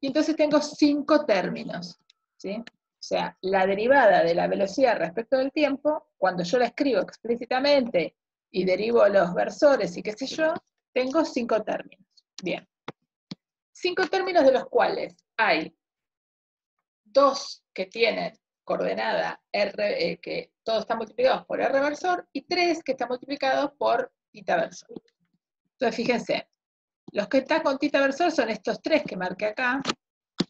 Speaker 1: Y entonces tengo 5 términos. ¿Sí? O sea, la derivada de la velocidad respecto del tiempo, cuando yo la escribo explícitamente y derivo los versores y qué sé yo, tengo 5 términos. Bien. 5 términos de los cuales hay 2 que tienen coordenada R, que todos están multiplicados por R versor, y 3 que están multiplicados por tita versor. Entonces, fíjense, los que están con tita versor son estos 3 que marqué acá,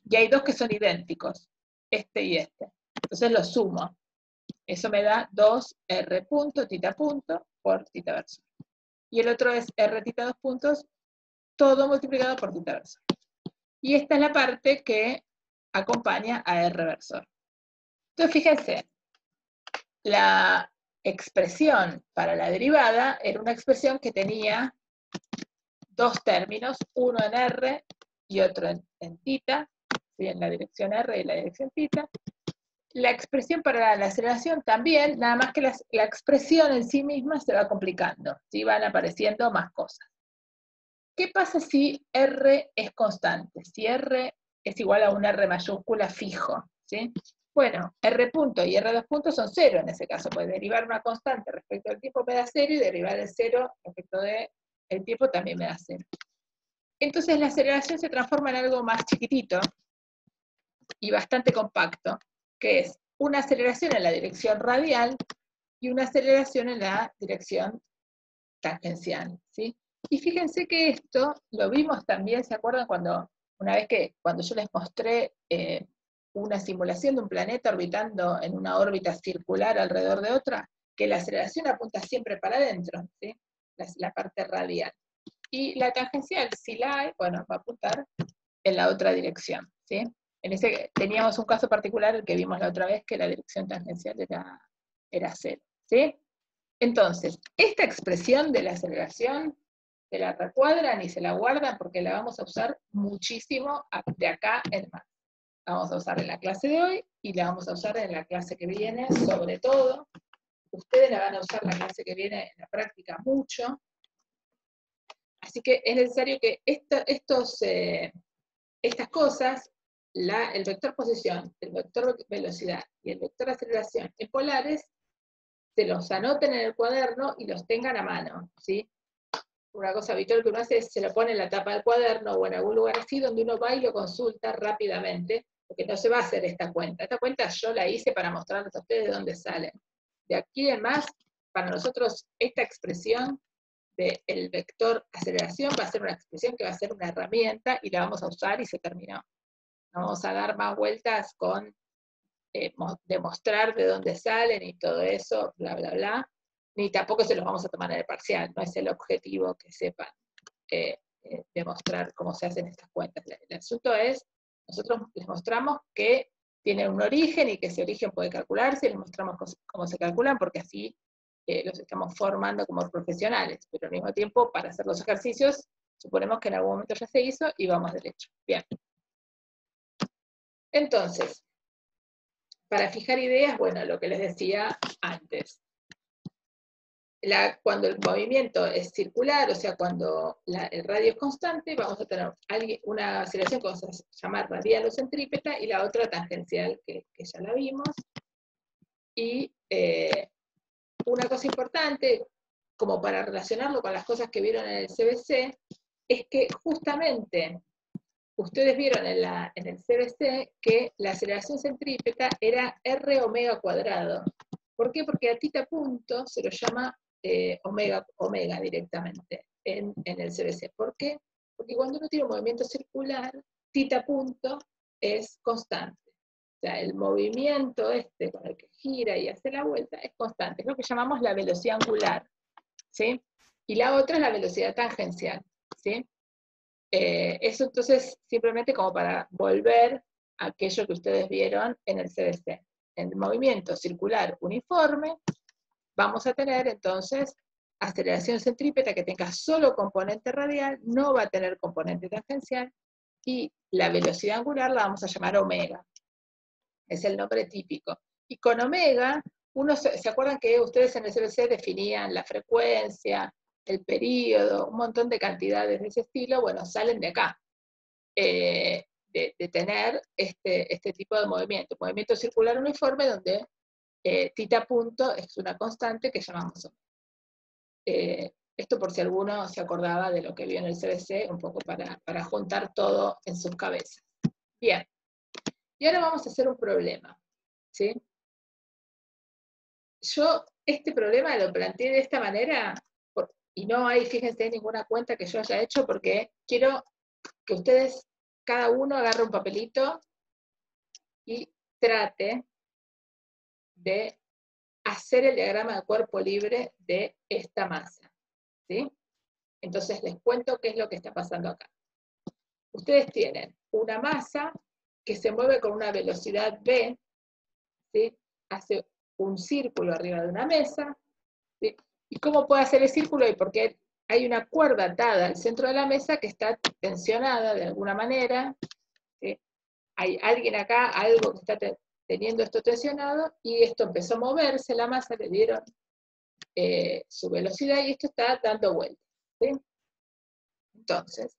Speaker 1: y hay 2 que son idénticos, este y este. Entonces los sumo. Eso me da 2 R punto, tita punto, por tita versor. Y el otro es R tita 2 puntos, todo multiplicado por tita versor. Y esta es la parte que acompaña a R versor. Entonces, fíjense, la expresión para la derivada era una expresión que tenía 2 términos, uno en R y otro en tita, ¿sí? En la dirección R y la dirección tita. La expresión para la aceleración también, nada más que la expresión en sí misma se va complicando, ¿sí? Van apareciendo más cosas. ¿Qué pasa si R es constante? Si R es igual a un R mayúscula fijo, ¿sí? Bueno, R punto y R2 puntos son 0 en ese caso, pues derivar una constante respecto al tiempo me da 0 y derivar el 0 respecto del tiempo también me da 0. Entonces la aceleración se transforma en algo más chiquitito y bastante compacto, que es una aceleración en la dirección radial y una aceleración en la dirección tangencial, ¿sí? Y fíjense que esto lo vimos también, ¿se acuerdan cuando yo les mostré una simulación de un planeta orbitando en una órbita circular alrededor de otra? Que la aceleración apunta siempre para adentro, ¿sí? La parte radial. Y la tangencial, si la hay, bueno, va a apuntar en la otra dirección, ¿sí? Teníamos un caso particular, el que vimos la otra vez, que la dirección tangencial era 0, ¿sí? Entonces, esta expresión de la aceleración se la recuadran y se la guardan porque la vamos a usar muchísimo de acá en más. La vamos a usar en la clase de hoy y la vamos a usar en la clase que viene, sobre todo. Ustedes la van a usar la clase que viene en la práctica mucho. Así que es necesario que estas cosas, el vector posición, el vector velocidad y el vector aceleración en polares, se los anoten en el cuaderno y los tengan a mano, ¿sí? Una cosa habitual que uno hace es se lo pone en la tapa del cuaderno o en algún lugar así donde uno va y lo consulta rápidamente, porque no se va a hacer esta cuenta. Esta cuenta yo la hice para mostrarles a ustedes de dónde salen. De aquí en más, para nosotros esta expresión del vector aceleración va a ser una expresión que va a ser una herramienta y la vamos a usar y se terminó. No vamos a dar más vueltas con demostrar de dónde salen y todo eso, bla, bla, bla, ni tampoco se los vamos a tomar en el parcial, no es el objetivo que sepan demostrar cómo se hacen estas cuentas. El asunto es, nosotros les mostramos que tienen un origen y que ese origen puede calcularse, y les mostramos cómo se calculan, porque así los estamos formando como profesionales, pero al mismo tiempo, para hacer los ejercicios, suponemos que en algún momento ya se hizo y vamos derecho. Bien. Entonces, para fijar ideas, bueno, lo que les decía antes. Cuando el movimiento es circular, o sea, cuando el radio es constante, vamos a tener una aceleración que vamos a llamar radial o centrípeta, y la otra tangencial, que ya la vimos. Y una cosa importante, como para relacionarlo con las cosas que vieron en el CBC, es que justamente ustedes vieron en el CBC que la aceleración centrípeta era R omega cuadrado. ¿Por qué? Porque a tita punto se lo llama omega directamente en el CBC. ¿Por qué? Porque cuando uno tiene un movimiento circular, tita punto es constante. O sea, el movimiento con el que gira y hace la vuelta es constante. Es lo que llamamos la velocidad angular, ¿sí? Y la otra es la velocidad tangencial, ¿sí? Eso entonces simplemente como para volver a aquello que ustedes vieron en el CBC. En el movimiento circular uniforme vamos a tener entonces aceleración centrípeta que tenga solo componente radial, no va a tener componente tangencial, y la velocidad angular la vamos a llamar omega. Es el nombre típico. Y con omega, ¿se acuerdan que ustedes en el CBC definían la frecuencia, el periodo, un montón de cantidades de ese estilo? Bueno, salen de acá, de tener este tipo de movimiento circular uniforme donde tita punto es una constante que llamamos omega. Esto por si alguno se acordaba de lo que vio en el CBC, un poco para juntar todo en sus cabezas. Bien, y ahora vamos a hacer un problema, ¿sí? Yo este problema lo planteé de esta manera, y no hay, fíjense, ninguna cuenta que yo haya hecho, porque quiero que ustedes, cada uno agarre un papelito y trate de hacer el diagrama de cuerpo libre de esta masa, ¿sí? Entonces les cuento qué es lo que está pasando acá. Ustedes tienen una masa que se mueve con una velocidad v, ¿sí? Hace un círculo arriba de una mesa, ¿sí? ¿Y cómo puede hacer el círculo? Y porque hay una cuerda atada al centro de la mesa que está tensionada de alguna manera, ¿sí? Hay alguien acá, algo que está teniendo esto tensionado, y esto empezó a moverse, la masa, le dieron su velocidad, y esto está dando vueltas, ¿sí? Entonces,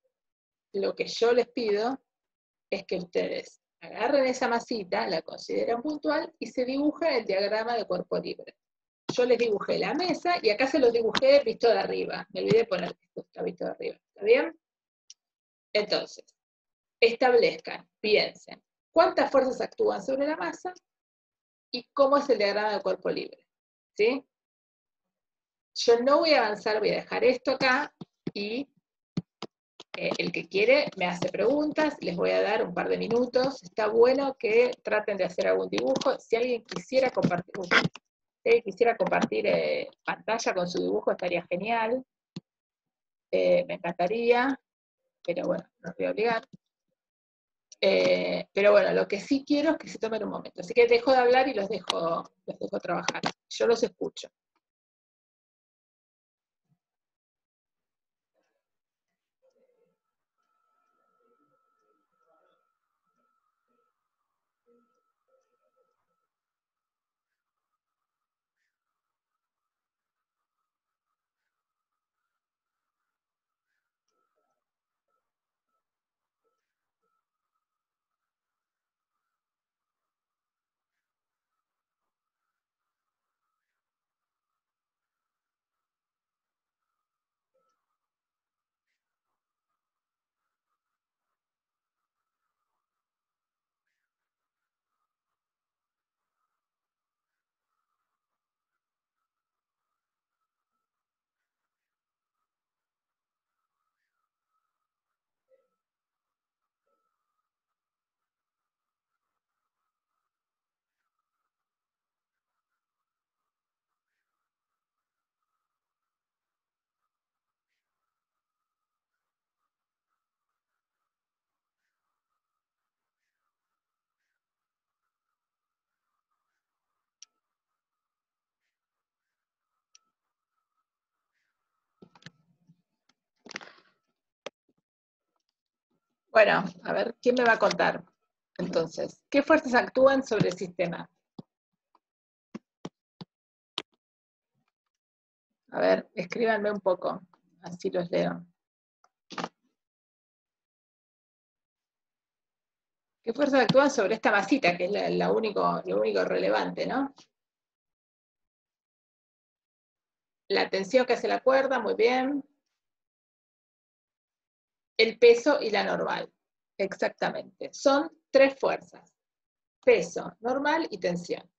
Speaker 1: lo que yo les pido es que ustedes agarran esa masita, la consideran puntual y se dibuja el diagrama de cuerpo libre. Yo les dibujé la mesa y acá se los dibujé visto de arriba. Me olvidé de poner esto, está visto de arriba. ¿Está bien? Entonces, establezcan, piensen, cuántas fuerzas actúan sobre la masa y cómo es el diagrama de cuerpo libre. ¿Sí? Yo no voy a avanzar, voy a dejar esto acá y el que quiere me hace preguntas, les voy a dar un par de minutos. Está bueno que traten de hacer algún dibujo. Si alguien quisiera compartir pantalla con su dibujo, estaría genial. Me encantaría, pero bueno, no os voy a obligar. Pero bueno, lo que sí quiero es que se tomen un momento. Así que dejo de hablar y los dejo trabajar. Yo los escucho. Bueno, a ver, ¿quién me va a contar? Entonces, ¿qué fuerzas actúan sobre el sistema? A ver, escríbanme un poco, así los leo. ¿Qué fuerzas actúan sobre esta masita, que es lo único relevante, ¿no? La tensión que hace la cuerda, muy bien. El peso y la normal, exactamente. Son tres fuerzas, peso, normal y tensión.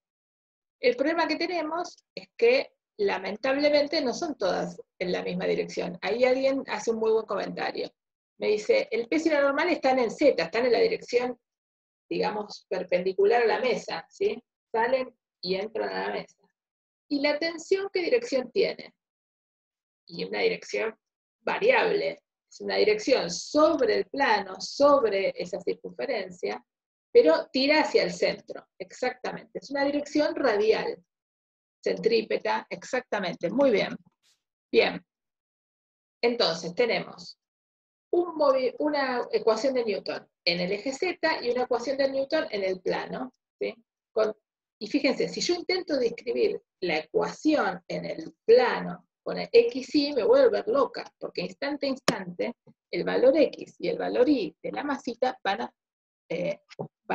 Speaker 1: El problema que tenemos es que lamentablemente no son todas en la misma dirección. Ahí alguien hace un muy buen comentario. Me dice, el peso y la normal están en Z, están en la dirección, digamos, perpendicular a la mesa, ¿sí? Salen y entran a la mesa. ¿Y la tensión qué dirección tiene? Y una dirección variable. Es una dirección sobre el plano, sobre esa circunferencia, pero tira hacia el centro, exactamente. Es una dirección radial. Centrípeta, exactamente, muy bien. Bien, entonces tenemos una ecuación de Newton en el eje Z y una ecuación de Newton en el plano. ¿Sí? Y fíjense, si yo intento describir la ecuación en el plano con el XY, me voy a volver loca, porque instante a instante el valor X y el valor Y de la masita van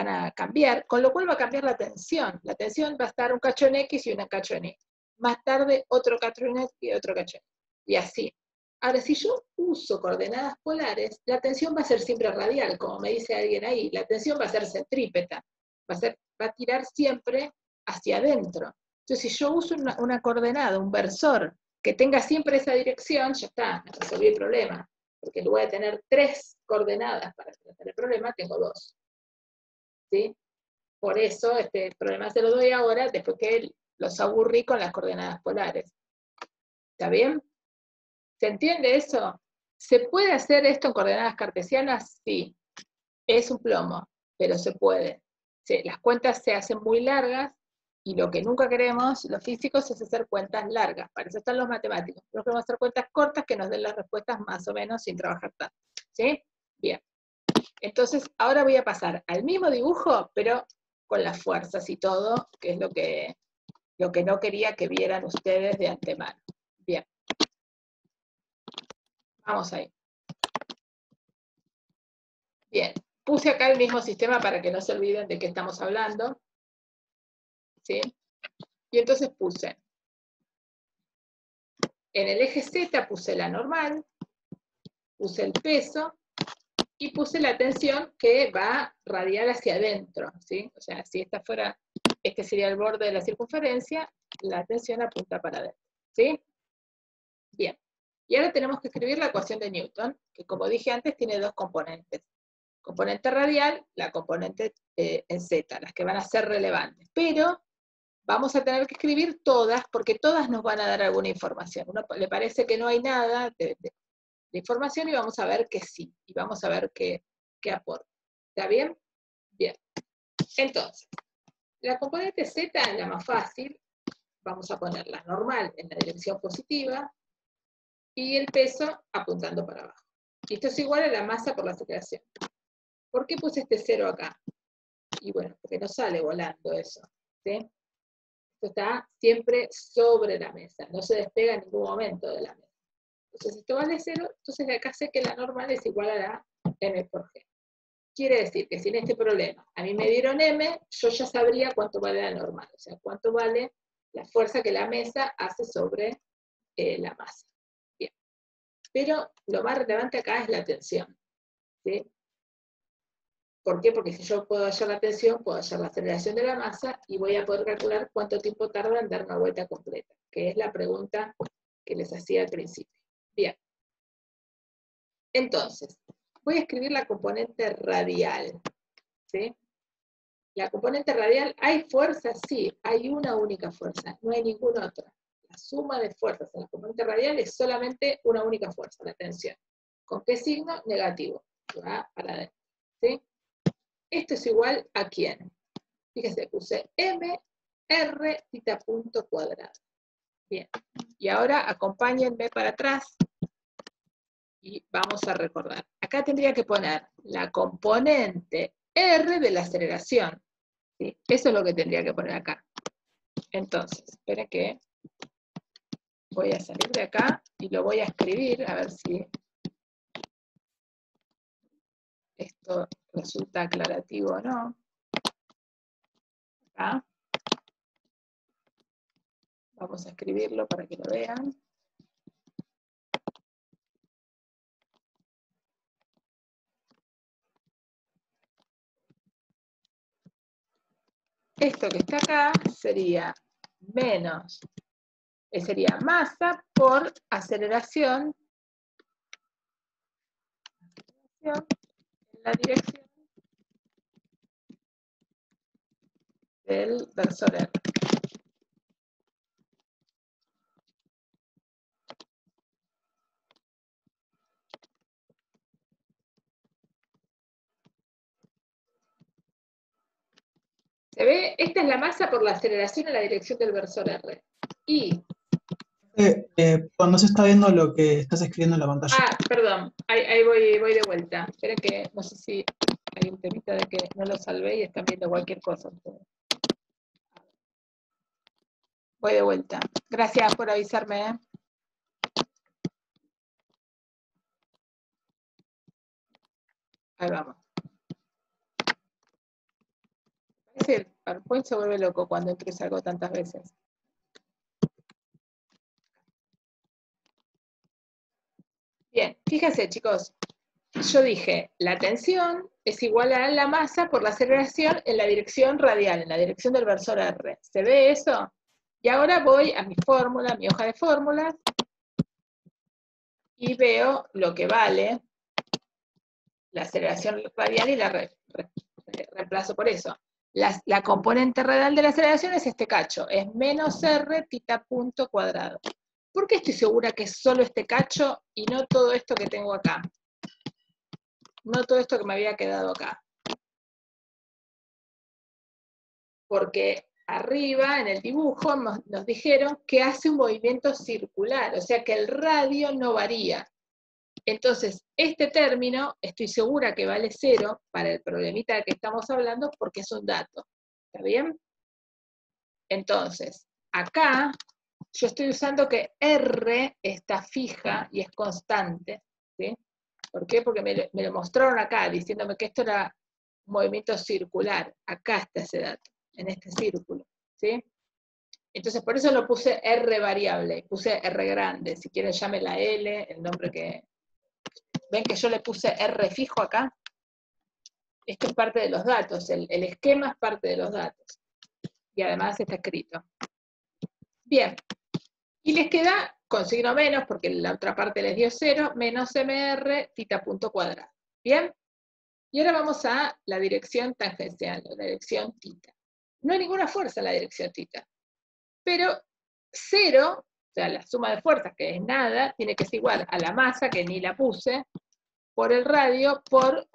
Speaker 1: a cambiar, con lo cual va a cambiar la tensión. La tensión va a estar un cacho en X y una cacho en Y. Más tarde otro cacho en X y otro cacho en Y. Y así. Ahora, si yo uso coordenadas polares, la tensión va a ser siempre radial, como me dice alguien ahí. La tensión va a ser centrípeta. Va a tirar siempre hacia adentro. Entonces, si yo uso una coordenada, un versor, que tenga siempre esa dirección, ya está, me resolví el problema. Porque en lugar de tener 3 coordenadas para tratar el problema, tengo 2. ¿Sí? Por eso este problema se lo doy ahora, después que los aburrí con las coordenadas polares. ¿Está bien? ¿Se entiende eso? ¿Se puede hacer esto en coordenadas cartesianas? Sí. Es un plomo, pero se puede. Sí, las cuentas se hacen muy largas y lo que nunca queremos los físicos es hacer cuentas largas. Para eso están los matemáticos. Nosotros queremos hacer cuentas cortas que nos den las respuestas más o menos sin trabajar tanto. ¿Sí? Bien. Entonces, ahora voy a pasar al mismo dibujo, pero con las fuerzas y todo, que es lo que no quería que vieran ustedes de antemano. Bien. Vamos ahí. Bien. puse acá el mismo sistema para que no se olviden de qué estamos hablando. ¿Sí? Y entonces puse, en el eje Z puse la normal, puse el peso, y puse la tensión que va radial hacia adentro, ¿sí? O sea, si esta fuera, este sería el borde de la circunferencia, la tensión apunta para adentro, ¿sí? Bien. Y ahora tenemos que escribir la ecuación de Newton, que como dije antes, tiene dos componentes. Componente radial, la componente en Z, las que van a ser relevantes. Pero vamos a tener que escribir todas, porque todas nos van a dar alguna información. Uno le parece que no hay nada de información y vamos a ver que sí, y vamos a ver qué aporta. ¿Está bien? Bien. Entonces, la componente Z es la más fácil, vamos a ponerla normal en la dirección positiva, y el peso apuntando para abajo. Y esto es igual a la masa por la aceleración. ¿Por qué puse este 0 acá? Y bueno, porque no sale volando eso, ¿sí? Esto está siempre sobre la mesa, no se despega en ningún momento de la mesa. Entonces, esto vale 0, entonces de acá sé que la normal es igual a la m por g. Quiere decir que si en este problema a mí me dieron m, yo ya sabría cuánto vale la normal, o sea, cuánto vale la fuerza que la mesa hace sobre la masa. Bien. Pero lo más relevante acá es la tensión, ¿sí? ¿Por qué? Porque si yo puedo hallar la tensión, puedo hallar la aceleración de la masa y voy a poder calcular cuánto tiempo tarda en dar una vuelta completa, que es la pregunta que les hacía al principio. Bien. Entonces, voy a escribir la componente radial, ¿sí? La componente radial, ¿hay fuerza? Sí, hay una única fuerza, no hay ninguna otra. La suma de fuerzas en la componente radial es solamente una única fuerza, la tensión. ¿Con qué signo? Negativo, que va para adentro, ¿sí? Esto es igual a ¿quién? Fíjense, puse m r θ punto cuadrado. Bien, y ahora acompáñenme para atrás y vamos a recordar. Acá tendría que poner la componente R de la aceleración. ¿Sí? Eso es lo que tendría que poner acá. Entonces, espera que voy a salir de acá y lo voy a escribir, a ver si esto resulta aclarativo o no. Acá. Vamos a escribirlo para que lo vean. Esto que está acá sería menos, sería masa por aceleración en la dirección del versor R. ¿Se ve? Esta es la masa por la aceleración en la dirección del versor R. Y...
Speaker 3: no se está viendo lo que estás escribiendo en la pantalla.
Speaker 1: Ah, perdón, ahí voy de vuelta. Esperen que no sé si hay un temita de que no lo salvé y están viendo cualquier cosa. Voy de vuelta. Gracias por avisarme. Ahí vamos. Parece el PowerPoint se vuelve loco cuando entro algo tantas veces. Bien, fíjense chicos, yo dije, la tensión es igual a la masa por la aceleración en la dirección radial, en la dirección del versor R. ¿Se ve eso? Y ahora voy a mi fórmula, mi hoja de fórmulas, y veo lo que vale la aceleración radial y la reemplazo por eso. La componente radial de la aceleración es este cacho, es menos r θ punto cuadrado. ¿Por qué estoy segura que es solo este cacho y no todo esto que tengo acá? No todo esto que me había quedado acá. Porque arriba, en el dibujo, nos dijeron que hace un movimiento circular, o sea que el radio no varía. Entonces, este término, estoy segura que vale 0 para el problemita del que estamos hablando, porque es un dato. ¿Está bien? Entonces, acá, yo estoy usando que R está fija y es constante, ¿sí? ¿Por qué? Porque me lo mostraron acá, diciéndome que esto era un movimiento circular. Acá está ese dato, en este círculo, ¿sí? Entonces, por eso lo puse R variable, puse R grande. Si quieren, llame la L, el nombre que... ¿Ven que yo le puse R fijo acá? Esto es parte de los datos, el esquema es parte de los datos. Y además está escrito. Bien. Y les queda con signo menos, porque la otra parte les dio 0, menos MR, tita punto cuadrado. ¿Bien? Y ahora vamos a la dirección tangencial, la dirección tita. No hay ninguna fuerza en la dirección tita. Pero 0, o sea, la suma de fuerzas, que es nada, tiene que ser igual a la masa, que ni la puse, por el radio, por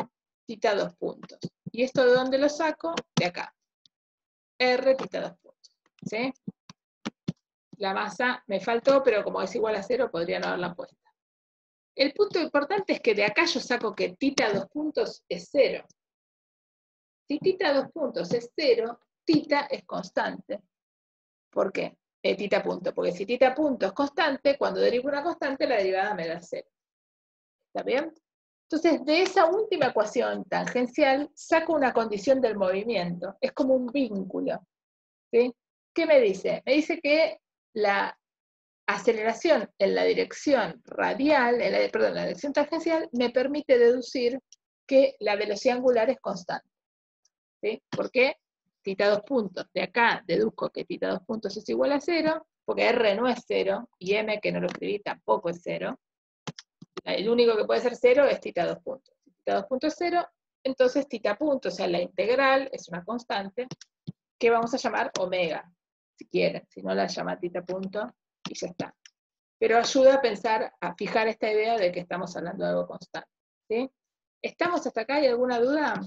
Speaker 1: tita 2 puntos. ¿Y esto de dónde lo saco? De acá. R tita 2 puntos. ¿Sí? La masa me faltó, pero como es igual a 0, podría no haberla puesta. El punto importante es que de acá yo saco que tita 2 puntos es 0. Si tita 2 puntos es 0, tita es constante. ¿Por qué? Tita punto, porque si tita punto es constante, cuando derivo una constante, la derivada me da 0. ¿Está bien? Entonces, de esa última ecuación tangencial, saco una condición del movimiento. Es como un vínculo. ¿Sí? ¿Qué me dice? Me dice que la aceleración en la dirección radial, en la dirección tangencial, me permite deducir que la velocidad angular es constante. ¿Sí? ¿Por qué? Tita 2 puntos. De acá deduzco que tita 2 puntos es igual a 0, porque R no es 0, y M, que no lo escribí, tampoco es 0. El único que puede ser 0 es tita 2 puntos. Si tita 2 puntos es 0, entonces tita punto, o sea, la integral es una constante, que vamos a llamar omega, si quieren. Si no, la llama tita punto, y ya está. Pero ayuda a pensar, a fijar esta idea de que estamos hablando de algo constante. ¿Sí? ¿Estamos hasta acá? ¿Hay alguna duda?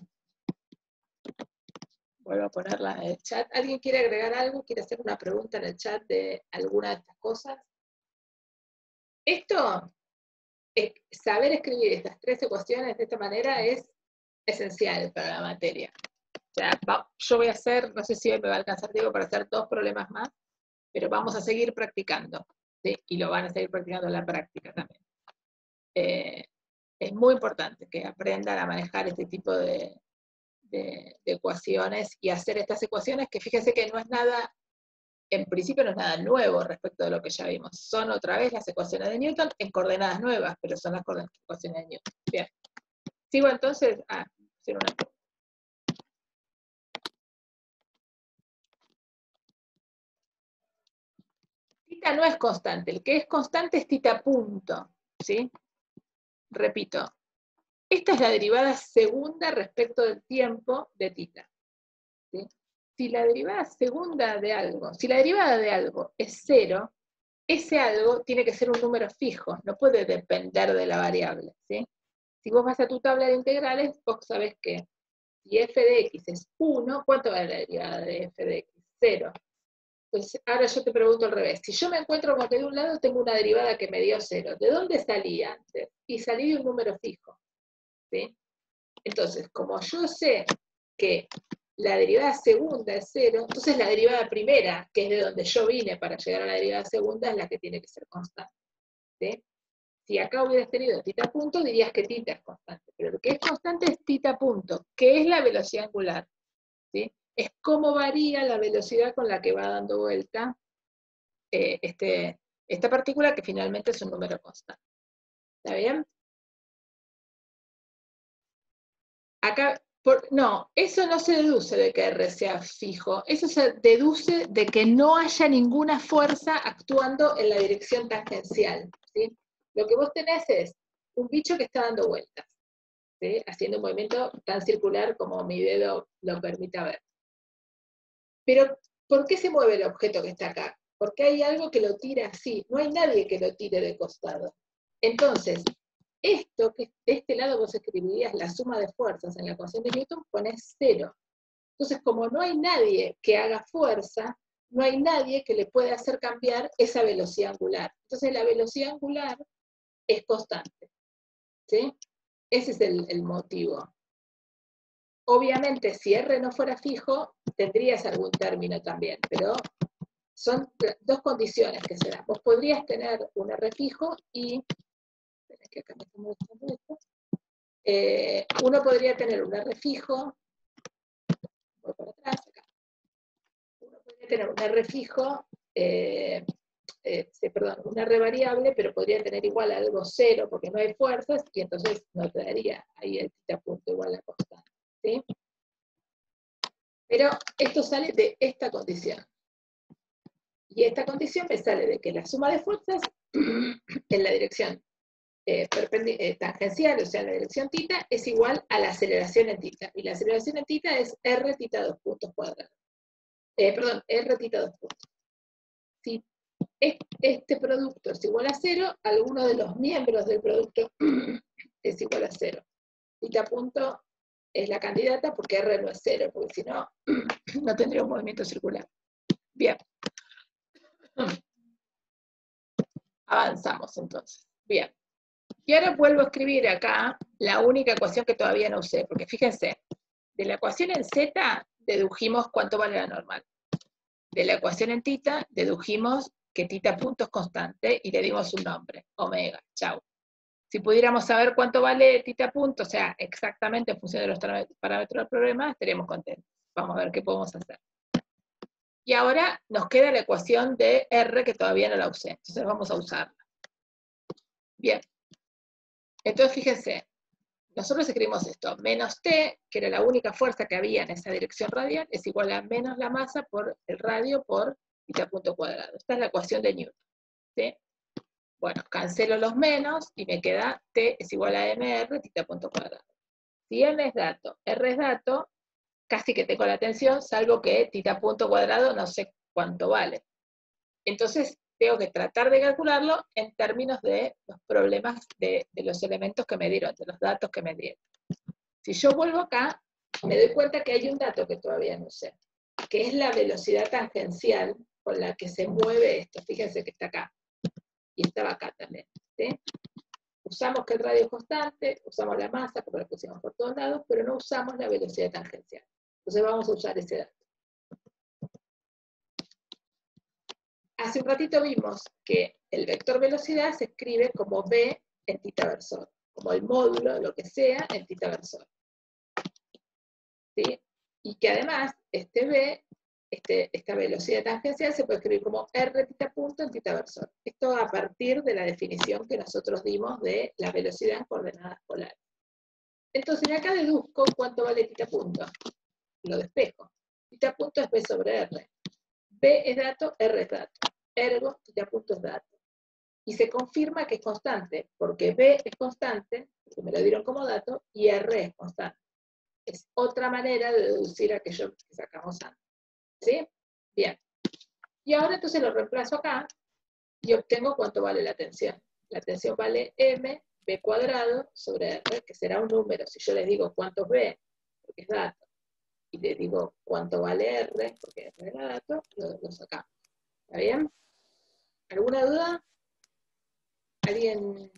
Speaker 1: Vuelvo a ponerla en el chat. ¿Alguien quiere agregar algo? ¿Quiere hacer una pregunta en el chat de alguna de estas cosas? Esto, saber escribir estas 3 ecuaciones de esta manera es esencial para la materia. O sea, yo voy a hacer, no sé si hoy me va a alcanzar tiempo para hacer 2 problemas más, pero vamos a seguir practicando, ¿sí? Y lo van a seguir practicando en la práctica también. Es muy importante que aprendan a manejar este tipo de ecuaciones y hacer estas ecuaciones, que fíjense que no es nada, en principio no es nada nuevo respecto de lo que ya vimos. Son otra vez las ecuaciones de Newton en coordenadas nuevas, pero son las ecuaciones de Newton. Bien. Sigo entonces a hacer una pregunta. Tita no es constante, el que es constante es tita punto, ¿sí? Repito, esta es la derivada segunda respecto del tiempo de tita, ¿sí? Si la derivada segunda de algo, si la derivada de algo es 0, ese algo tiene que ser un número fijo, no puede depender de la variable, ¿sí? Si vos vas a tu tabla de integrales, vos sabés que si f de x es 1, ¿cuánto vale la derivada de f de x? 0. Entonces, ahora yo te pregunto al revés. Si yo me encuentro con que de un lado tengo una derivada que me dio 0, ¿de dónde salí antes? Y salí de un número fijo, ¿sí? Entonces, como yo sé que la derivada segunda es 0, entonces la derivada primera, que es de donde yo vine para llegar a la derivada segunda, es la que tiene que ser constante, ¿sí? Si acá hubieras tenido tita punto, dirías que tita es constante, pero lo que es constante es tita punto, que es la velocidad angular, ¿sí? Es cómo varía la velocidad con la que va dando vuelta esta partícula, que finalmente es un número constante. ¿Está bien? Acá, no, eso no se deduce de que R sea fijo, eso se deduce de que no haya ninguna fuerza actuando en la dirección tangencial, ¿sí? Lo que vos tenés es un bicho que está dando vueltas, ¿sí? Haciendo un movimiento tan circular como mi dedo lo permita ver. Pero, ¿por qué se mueve el objeto que está acá? Porque hay algo que lo tira así, no hay nadie que lo tire de costado. Entonces, esto, que de este lado vos escribirías la suma de fuerzas en la ecuación de Newton, pones 0. Entonces, como no hay nadie que haga fuerza, no hay nadie que le pueda hacer cambiar esa velocidad angular. Entonces, la velocidad angular es constante, ¿sí? Ese es el motivo. Obviamente, si R no fuera fijo, tendrías algún término también, pero son 2 condiciones que se dan. Vos podrías tener un R fijo y... Espera que acá me está mostrando esto. uno podría tener un R fijo, voy para atrás acá. Uno podría tener un R fijo, perdón, un R variable, pero podría tener igual a algo cero porque no hay fuerzas, y entonces no te daría ahí el θ punto igual a constante, ¿sí? Pero esto sale de esta condición. Y esta condición me sale de que la suma de fuerzas en la dirección tangencial, o sea, en la dirección θ, es igual a la aceleración en θ. Y la aceleración en θ es r θ 2 puntos cuadrados. Perdón, r θ 2 puntos. Si este producto es igual a 0, alguno de los miembros del producto es igual a 0. θ punto es la candidata porque r no es 0, porque si no, no tendría un movimiento circular. Bien. Avanzamos entonces. Bien. Y ahora vuelvo a escribir acá la única ecuación que todavía no usé, porque fíjense, de la ecuación en z dedujimos cuánto vale la normal. De la ecuación en θ dedujimos que θ punto es constante y le dimos un nombre, omega, chau. Si pudiéramos saber cuánto vale θ punto, o sea, exactamente en función de los parámetros del problema, estaríamos contentos. Vamos a ver qué podemos hacer. Y ahora nos queda la ecuación de R que todavía no la usé, entonces vamos a usarla. Bien. Entonces fíjense, nosotros escribimos esto, menos T, que era la única fuerza que había en esa dirección radial, es igual a menos la masa por el radio por θ punto cuadrado. Esta es la ecuación de Newton, ¿sí? Bueno, cancelo los menos y me queda T es igual a mr θ punto cuadrado. Si M es dato, R es dato, casi que tengo la tensión, salvo que θ punto cuadrado no sé cuánto vale. Entonces, tengo que tratar de calcularlo en términos de los problemas de los elementos que me dieron, de los datos que me dieron. Si yo vuelvo acá, me doy cuenta que hay un dato que todavía no sé, que es la velocidad tangencial con la que se mueve esto. Fíjense que está acá, y estaba acá también, ¿sí? Usamos que el radio es constante, usamos la masa, como la pusimos por todos lados, pero no usamos la velocidad tangencial. Entonces vamos a usar ese dato. Hace un ratito vimos que el vector velocidad se escribe como v en θ versor, como el módulo, lo que sea, en θ versor. ¿Sí? Y que además, este v, esta velocidad tangencial se puede escribir como r θ punto en θ versor. Esto a partir de la definición que nosotros dimos de la velocidad en coordenadas polares. Entonces acá deduzco cuánto vale θ punto. Lo despejo. θ punto es v sobre r. V es dato, R es dato. Ergo, θ punto es dato. Y se confirma que es constante, porque V es constante, porque me lo dieron como dato, y R es constante. Es otra manera de deducir aquello que sacamos antes. ¿Sí? Bien. Y ahora entonces lo reemplazo acá, y obtengo cuánto vale la tensión. La tensión vale M, V cuadrado, sobre R, que será un número. Si yo les digo cuánto es V, porque es dato, y les digo cuánto vale R, porque R es dato, lo sacamos. ¿Está bien? ¿Alguna duda? ¿Alguien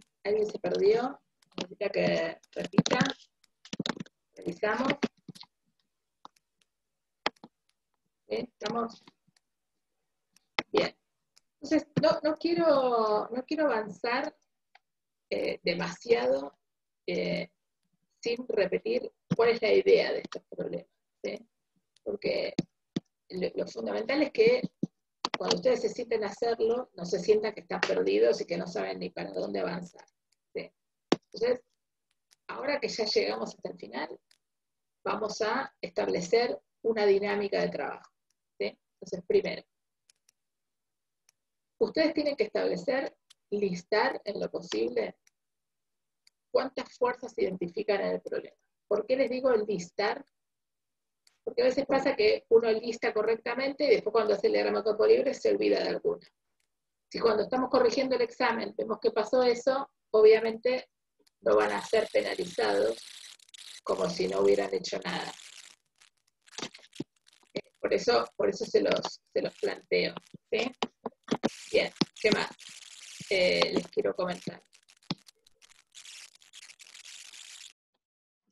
Speaker 1: se perdió? ¿Necesita que repita? ¿Revisamos? ¿Bien? ¿Estamos? Bien. Entonces, no quiero avanzar demasiado sin repetir cuál es la idea de estos problemas, ¿sí? Porque lo fundamental es que cuando ustedes se sienten a hacerlo, no se sientan que están perdidos y que no saben ni para dónde avanzar, ¿sí? Entonces, ahora que ya llegamos hasta el final, vamos a establecer una dinámica de trabajo, ¿sí? Entonces, primero, ustedes tienen que establecer, listar en lo posible cuántas fuerzas se identifican en el problema. ¿Por qué les digo listar? Porque a veces pasa que uno lista correctamente y después cuando hace el diagrama de campo libre se olvida de alguna. Si cuando estamos corrigiendo el examen vemos que pasó eso, obviamente no van a ser penalizados como si no hubieran hecho nada. Por eso se los planteo, ¿sí? Bien, ¿qué más les quiero comentar?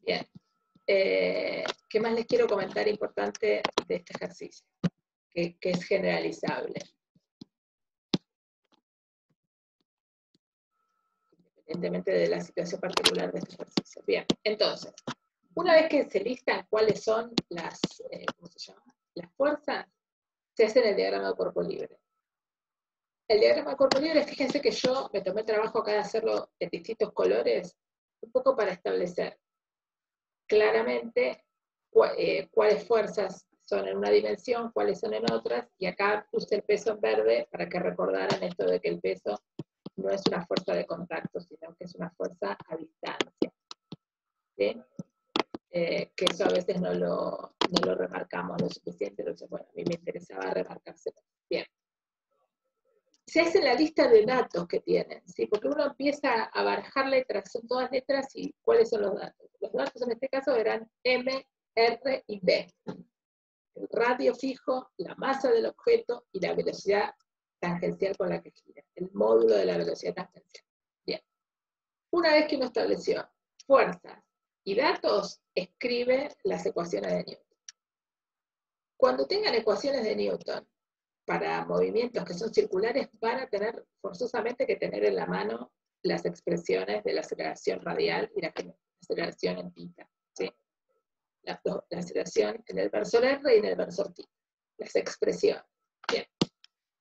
Speaker 1: Bien, ¿qué más les quiero comentar importante de este ejercicio? Que es generalizable. independientemente de la situación particular de este ejercicio. Bien, entonces, una vez que se listan cuáles son las, ¿cómo se llama? Las fuerzas, se hace en el diagrama de cuerpo libre. El diagrama de cuerpo libre, fíjense que yo me tomé trabajo acá de hacerlo en distintos colores, un poco para establecer claramente cuáles fuerzas son en una dimensión, cuáles son en otras, y acá puse el peso en verde para que recordaran esto de que el peso no es una fuerza de contacto, sino que es una fuerza a distancia. ¿Sí? Que eso a veces no lo remarcamos lo suficiente, entonces, bueno, a mí me interesaba remarcárselo. Bien. Se hace la lista de datos que tienen, ¿sí? Porque uno empieza a barajar letras, son todas letras, y ¿cuáles son los datos? Los datos en este caso eran M, R y B. El radio fijo, la masa del objeto y la velocidad tangencial con la que gira, el módulo de la velocidad tangencial. Bien. Una vez que uno estableció fuerzas y datos, escribe las ecuaciones de Newton. Cuando tengan ecuaciones de Newton para movimientos que son circulares, van a tener forzosamente que tener en la mano las expresiones de la aceleración radial y la aceleración en θ, ¿sí? La aceleración en el versor R y en el versor θ. Las expresiones. Bien.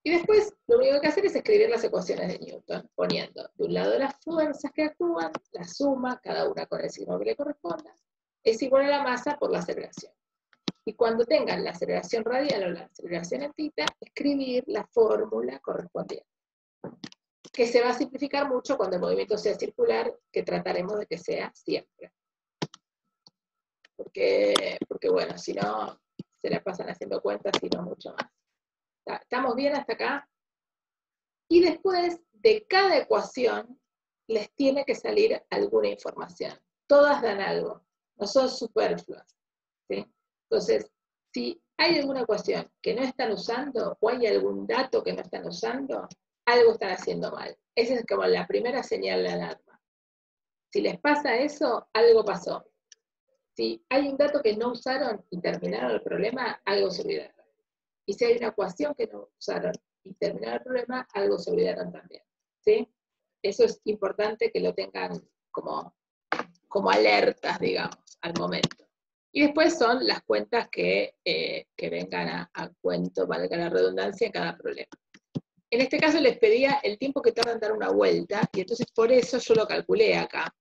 Speaker 1: Y después, lo único que hacer es escribir las ecuaciones de Newton, poniendo de un lado las fuerzas que actúan, la suma, cada una con el signo que le corresponda, es igual a la masa por la aceleración. Y cuando tengan la aceleración radial o la aceleración en θ, escribir la fórmula correspondiente. Que se va a simplificar mucho cuando el movimiento sea circular, que trataremos de que sea siempre. Porque bueno, si no, se la pasan haciendo cuentas y no mucho más. ¿Estamos bien hasta acá? Y después de cada ecuación les tiene que salir alguna información. Todas dan algo, no son superfluas, ¿sí? Entonces, si hay alguna ecuación que no están usando o hay algún dato que no están usando, algo están haciendo mal. Esa es como la primera señal de alarma. Si les pasa eso, algo pasó. Si hay un dato que no usaron y terminaron el problema, algo se olvidaron. Y si hay una ecuación que no usaron y terminaron el problema, algo se olvidaron también. ¿Sí? Eso es importante que lo tengan como alertas, digamos, al momento. Y después son las cuentas que vengan a cuento, valga la redundancia, en cada problema. En este caso les pedía el tiempo que tarda en dar una vuelta, y entonces por eso yo lo calculé acá.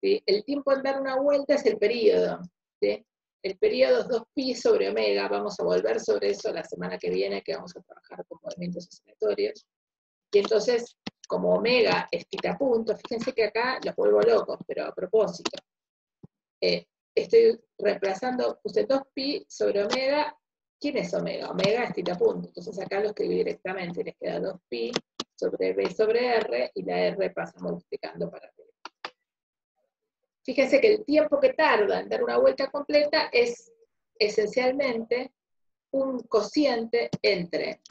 Speaker 1: ¿Sí? El tiempo en dar una vuelta es el periodo. ¿Sí? El periodo es 2pi sobre omega, vamos a volver sobre eso la semana que viene, que vamos a trabajar con movimientos oscilatorios. Y entonces, como omega es θ punto, fíjense que acá los vuelvo locos, pero a propósito. Estoy reemplazando, puse 2pi sobre omega. ¿Quién es omega? Omega es θ punto. Entonces acá lo escribí directamente, les queda 2pi sobre b sobre r, y la r pasa multiplicando para arriba. Fíjense que el tiempo que tarda en dar una vuelta completa es esencialmente un cociente entre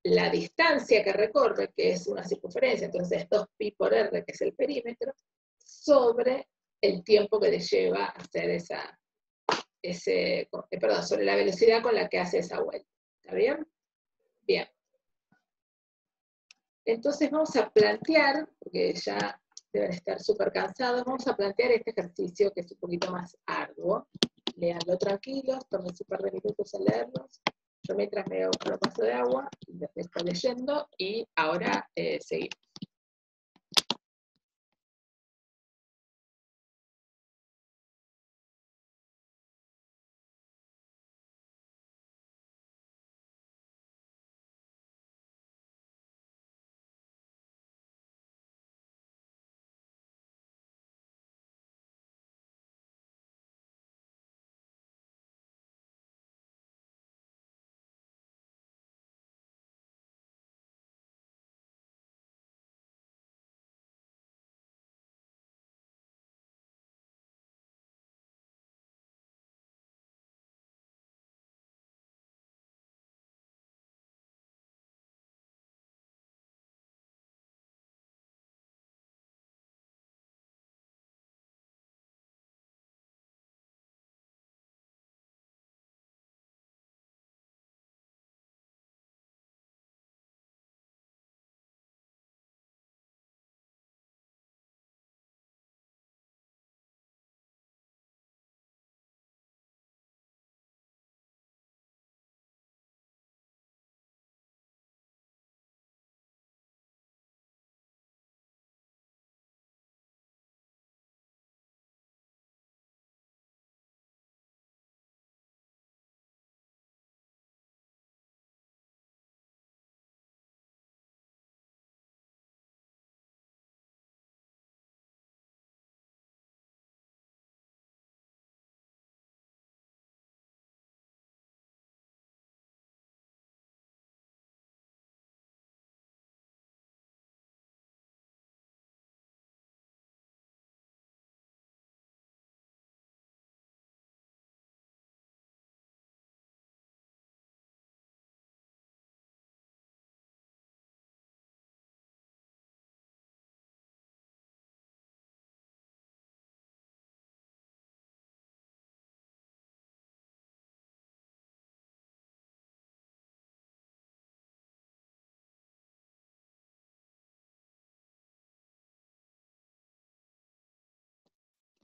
Speaker 1: la distancia que recorre, que es una circunferencia, entonces 2pi por r, que es el perímetro, sobre el tiempo que le lleva a hacer sobre la velocidad con la que hace esa vuelta. ¿Está bien? Bien. Entonces vamos a plantear, porque ya deben estar súper cansados, vamos a plantear este ejercicio que es un poquito más arduo. Leanlo tranquilos, tomen un par de minutos en leerlos. Yo mientras me hago un vaso de agua, les estoy leyendo, y ahora seguimos.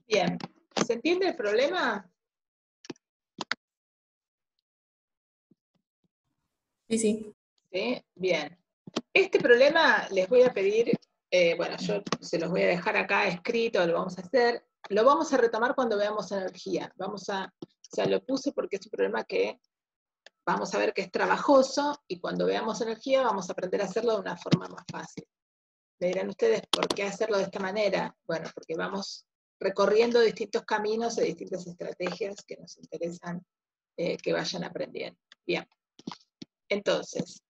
Speaker 1: Bien, ¿se entiende el problema?
Speaker 4: Sí, sí.
Speaker 1: ¿Sí? Bien. Este problema les voy a pedir, bueno, yo se los voy a dejar acá escrito, lo vamos a hacer. Lo vamos a retomar cuando veamos energía. O sea, lo puse porque es un problema que vamos a ver que es trabajoso y cuando veamos energía vamos a aprender a hacerlo de una forma más fácil. Me dirán ustedes, ¿por qué hacerlo de esta manera? Bueno, porque vamos recorriendo distintos caminos y distintas estrategias que nos interesan que vayan aprendiendo. Bien. Entonces,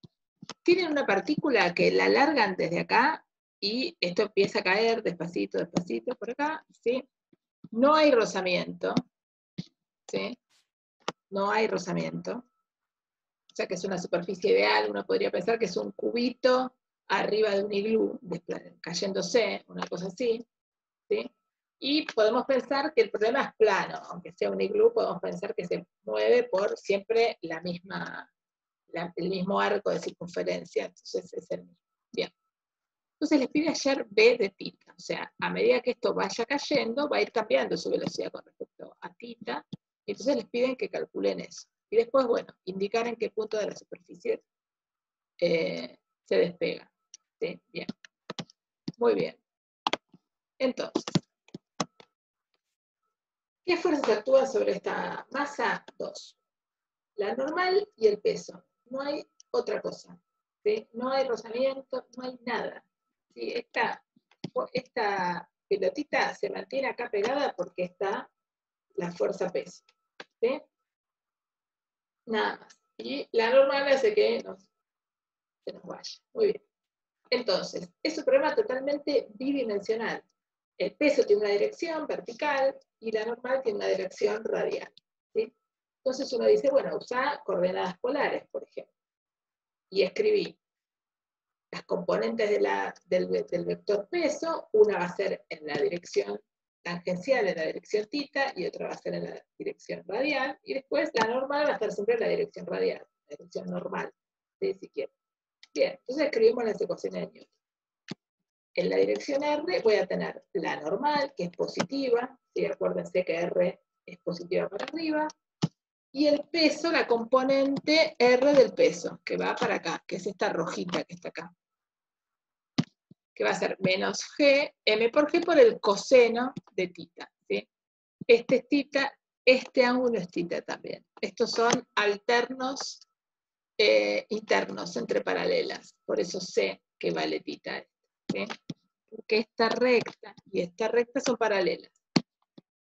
Speaker 1: tienen una partícula que la largan desde acá y esto empieza a caer despacito, despacito por acá, ¿sí? No hay rozamiento, ¿sí? No hay rozamiento. O sea que es una superficie ideal, uno podría pensar que es un cubito arriba de un iglú, cayéndose, una cosa así, ¿sí? Y podemos pensar que el problema es plano, aunque sea un iglú, podemos pensar que se mueve por siempre el mismo arco de circunferencia, entonces es el mismo. Bien. Entonces les pide ayer B de tita, o sea, a medida que esto vaya cayendo, va a ir cambiando su velocidad con respecto a tita, y entonces les piden que calculen eso. Y después, bueno, indicar en qué punto de la superficie se despega. ¿Sí? Bien. Muy bien. Entonces, ¿qué fuerzas actúan sobre esta masa? Dos. La normal y el peso. No hay otra cosa. ¿Sí? No hay rozamiento, no hay nada. ¿Sí? Esta pelotita se mantiene acá pegada porque está la fuerza peso. ¿Sí? Nada más. Y la normal hace que se nos vaya. Muy bien. Entonces, es un problema totalmente bidimensional. El peso tiene una dirección vertical y la normal tiene una dirección radial. ¿Sí? Entonces uno dice, bueno, usa coordenadas polares, por ejemplo. Y escribí las componentes del vector peso, una va a ser en la dirección tangencial, en la dirección tita, y otra va a ser en la dirección radial, y después la normal va a estar siempre en la dirección radial, la dirección normal, ¿sí? Si quieren. Bien, entonces escribimos las ecuaciones de Newton. En la dirección R voy a tener la normal, que es positiva, ¿sí? Acuérdense que R es positiva para arriba, y el peso, la componente R del peso, que va para acá, que es esta rojita que está acá, que va a ser menos G, M por G por el coseno de tita, ¿sí? Este es tita, este ángulo es tita también. Estos son alternos internos entre paralelas, por eso sé que vale tita, ¿sí? Porque esta recta y esta recta son paralelas.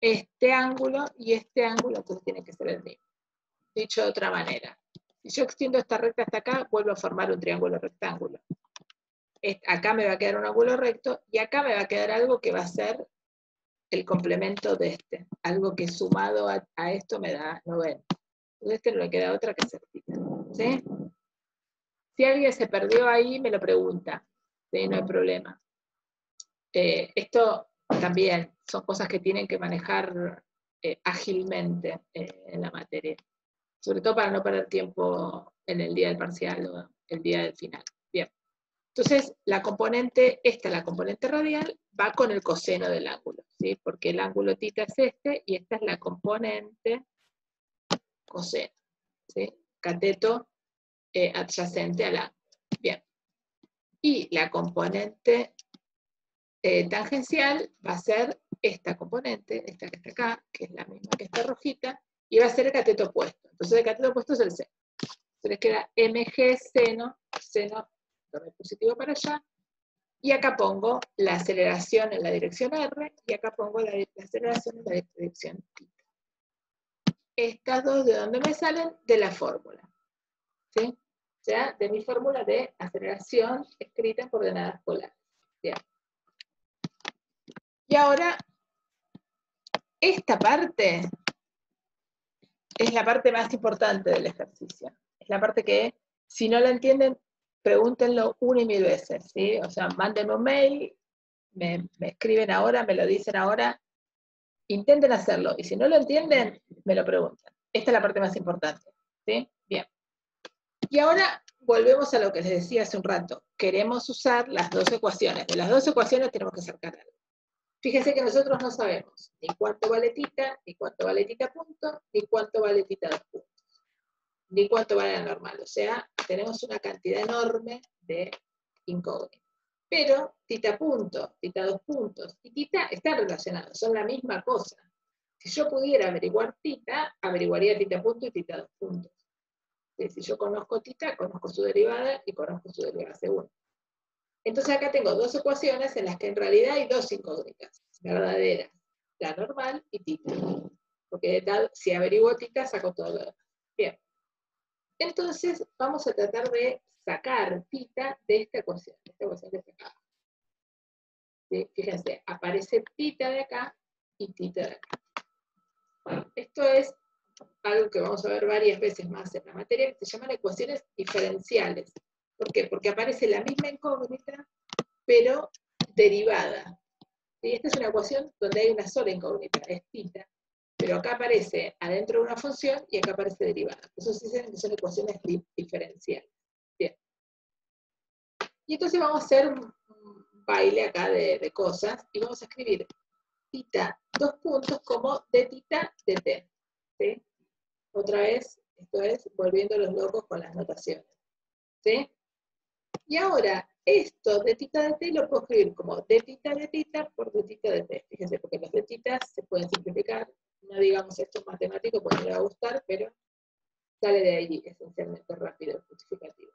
Speaker 1: Este ángulo y este ángulo entonces tiene que ser el mismo. Dicho de otra manera, si yo extiendo esta recta hasta acá, vuelvo a formar un triángulo rectángulo. Acá me va a quedar un ángulo recto y acá me va a quedar algo que va a ser el complemento de este. Algo que sumado a esto me da 90. Entonces este no le queda otra que ser tita. ¿Sí? Si alguien se perdió ahí, me lo pregunta. ¿Sí? No hay problema. Esto también son cosas que tienen que manejar ágilmente en la materia. Sobre todo para no perder tiempo en el día del parcial o el día del final. Bien. Entonces, la componente, la componente radial, va con el coseno del ángulo, ¿sí? Porque el ángulo tita es este, y esta es la componente coseno, ¿sí? Cateto adyacente al ángulo. Bien. Y la componente tangencial va a ser esta componente, esta que está acá, que es la misma que esta rojita, y va a ser el cateto opuesto. Entonces el cateto opuesto es el seno. Entonces les queda mg seno, torre positivo para allá, y acá pongo la aceleración en la dirección R, y acá pongo la aceleración en la dirección tita. Estas dos, ¿de dónde me salen? De la fórmula. ¿Sí? O sea, de mi fórmula de aceleración escrita en coordenadas polares. Bien. Y ahora, esta parte es la parte más importante del ejercicio. Es la parte que, si no la entienden, pregúntenlo 1 y 1000 veces, ¿sí? O sea, mándenme un mail, me escriben ahora, me lo dicen ahora, intenten hacerlo, y si no lo entienden, me lo preguntan. Esta es la parte más importante, ¿sí? Bien. Y ahora volvemos a lo que les decía hace un rato. Queremos usar las dos ecuaciones. De las dos ecuaciones tenemos que sacar algo. Fíjense que nosotros no sabemos ni cuánto vale tita, ni cuánto vale tita punto, ni cuánto vale tita 2 puntos, ni cuánto vale la normal. O sea, tenemos una cantidad enorme de incógnitas. Pero tita punto, tita 2 puntos y tita están relacionados, son la misma cosa. Si yo pudiera averiguar tita, averiguaría tita punto y tita 2 puntos. Si yo conozco tita, conozco su derivada y conozco su derivada segunda. Entonces acá tengo dos ecuaciones en las que en realidad hay dos incógnitas verdaderas, la normal y tita. Porque si averiguo tita, saco todo lo demás. Bien. Entonces vamos a tratar de sacar tita de esta ecuación que está acá. ¿Sí? Fíjense, aparece tita de acá y tita de acá. Bueno, esto es algo que vamos a ver varias veces más en la materia, que se llaman ecuaciones diferenciales. ¿Por qué? Porque aparece la misma incógnita, pero derivada. ¿Sí? Esta es una ecuación donde hay una sola incógnita, es tita, pero acá aparece adentro de una función y acá aparece derivada. Eso se dicen que son ecuaciones diferenciales. Bien. Y entonces vamos a hacer un baile acá de cosas, y vamos a escribir tita 2 puntos como de tita de t. ¿Sí? Otra vez, esto es volviendo los locos con las notaciones. ¿Sí? Y ahora, esto de tita de t lo puedo escribir como de tita por de tita de t. Fíjense, porque los de titas se pueden simplificar. No digamos esto es matemático porque no le va a gustar, pero sale de ahí esencialmente rápido el justificativo.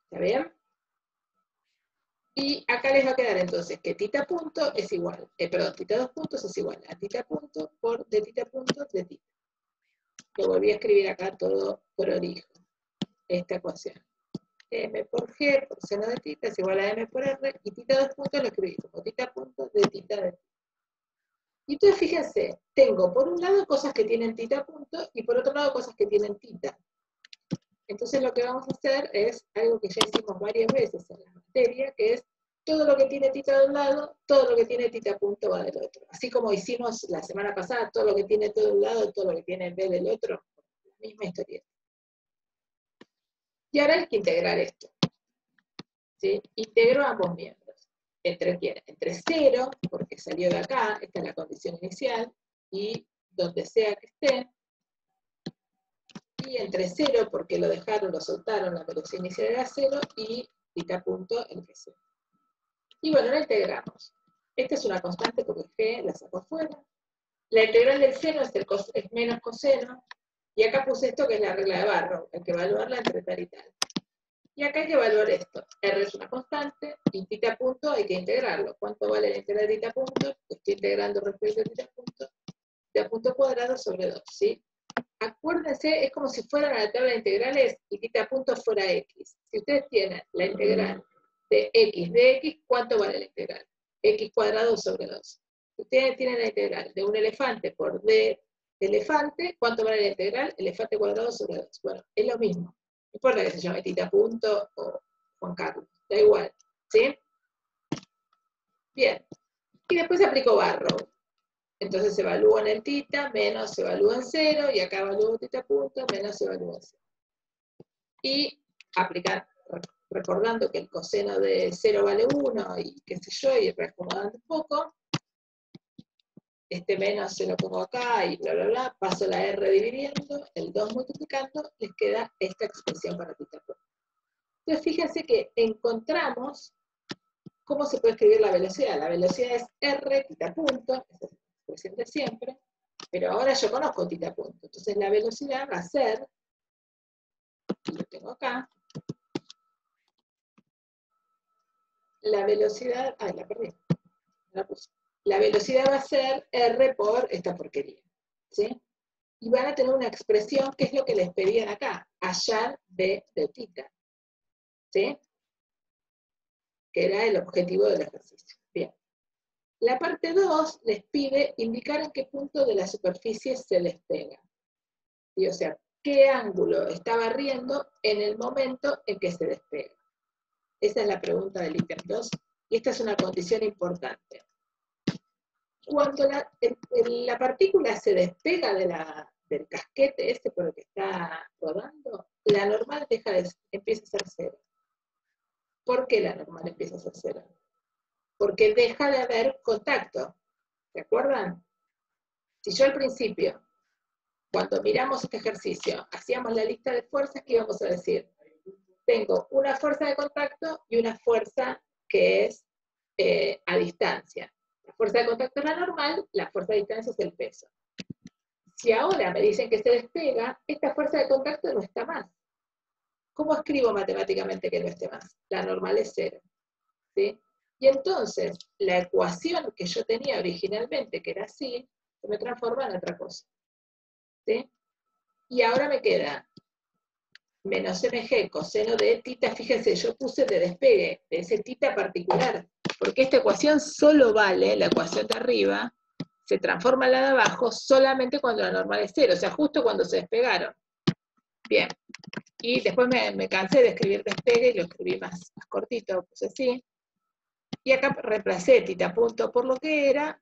Speaker 1: ¿Está bien? Y acá les va a quedar entonces que tita punto es igual, tita 2 puntos es igual a tita punto por de tita punto de tita. Lo volví a escribir acá todo prolijo, esta ecuación. M por G por seno de tita es igual a M por R, y tita 2 puntos lo escribí como tita punto de tita de tita. Y entonces fíjense, tengo por un lado cosas que tienen tita punto, y por otro lado cosas que tienen tita. Entonces lo que vamos a hacer es algo que ya hicimos varias veces en la materia, que es todo lo que tiene tita de un lado, todo lo que tiene tita punto va del otro. Así como hicimos la semana pasada, todo lo que tiene todo de un lado, todo lo que tiene B del otro, la misma historia. Y ahora hay que integrar esto. ¿Sí? Integro ambos miembros. ¿Entre quién? Entre 0, porque salió de acá, esta es la condición inicial, y donde sea que esté, y entre 0, porque lo dejaron, lo soltaron, la velocidad inicial era 0, y tita punto entre 0. Y bueno, la integramos. Esta es una constante porque G la saco afuera. La integral del seno es menos coseno, y acá puse esto que es la regla de Barrow, hay que evaluarla entre tal y tal. Y acá hay que evaluar esto. R es una constante, y tita punto hay que integrarlo. ¿Cuánto vale la integral de tita punto? Estoy integrando respecto a punto cuadrado sobre 2, ¿sí? Acuérdense, es como si fueran a la tabla de integrales y tita punto fuera x. Si ustedes tienen la integral de x, ¿cuánto vale la integral? X cuadrado sobre 2. Si ustedes tienen la integral de un elefante por d de elefante, ¿cuánto vale la integral? Elefante cuadrado sobre 2. Bueno, es lo mismo. No importa que se llame tita punto o Juan Carlos, da igual, ¿sí? Bien. Y después aplico Barrow. Entonces se evalúa en el tita, menos se evalúa en 0, y acá evalúo tita punto, menos se evalúa en 0. Y aplicar, recordando que el coseno de 0 vale 1, y qué sé yo, y reacomodando un poco, este menos se lo pongo acá, y bla, bla, bla, paso la R dividiendo, el 2 multiplicando, les queda esta expresión para tita punto. Entonces fíjense que encontramos cómo se puede escribir la velocidad. La velocidad es R tita punto, esa es la expresión de siempre, pero ahora yo conozco tita punto. Entonces la velocidad va a ser, lo tengo acá, la velocidad, la perdí, la puse. La velocidad va a ser R por esta porquería, ¿sí? Y van a tener una expresión que es lo que les pedían acá, hallar B de tita, ¿sí? Que era el objetivo del ejercicio. Bien. La parte 2 les pide indicar en qué punto de la superficie se despega. ¿Sí? O sea, qué ángulo está barriendo en el momento en que se despega. Esa es la pregunta del ítem 2, y esta es una condición importante. Cuando la partícula se despega del casquete este por el que está rodando, la normal empieza a ser 0. ¿Por qué la normal empieza a ser 0? porque deja de haber contacto. ¿Se acuerdan? Si yo al principio, cuando miramos este ejercicio, hacíamos la lista de fuerzas, ¿qué íbamos a decir? Tengo una fuerza de contacto y una fuerza que es a distancia. La fuerza de contacto es la normal, la fuerza de distancia es el peso. Si ahora me dicen que se despega, esta fuerza de contacto no está más. ¿Cómo escribo matemáticamente que no esté más? La normal es 0. ¿Sí? Y entonces, la ecuación que yo tenía originalmente, que era así, se me transforma en otra cosa. ¿Sí? Y ahora me queda menos mg coseno de tita, fíjense, yo puse de despegue, de ese tita particular, porque esta ecuación solo vale, la ecuación de arriba, se transforma en la de abajo solamente cuando la normal es 0, o sea, justo cuando se despegaron. Bien, y después me cansé de escribir despegue y lo escribí más cortito, puse así, y acá reemplacé tita punto por lo que era,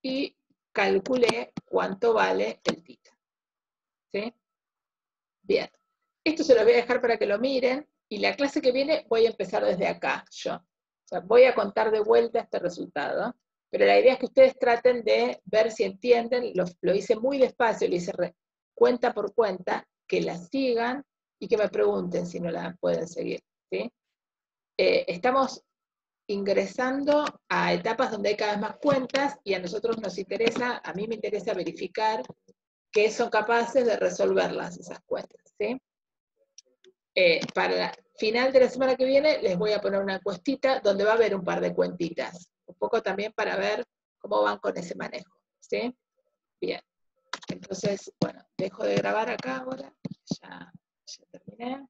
Speaker 1: y calculé cuánto vale el tita. ¿Sí? Bien. Esto se lo voy a dejar para que lo miren, y la clase que viene voy a empezar desde acá, yo. O sea, voy a contar de vuelta este resultado, pero la idea es que ustedes traten de ver si entienden, lo hice muy despacio, lo hice cuenta por cuenta, que la sigan y que me pregunten si no la pueden seguir, ¿sí? Estamos ingresando a etapas donde hay cada vez más cuentas, y a nosotros nos interesa, a mí me interesa verificar que son capaces de resolverlas, esas cuentas, ¿sí? Para el final de la semana que viene les voy a poner una encuestita donde va a haber un par de cuentitas, un poco también para ver cómo van con ese manejo, ¿sí? Bien, entonces, bueno, dejo de grabar acá ahora, ya terminé.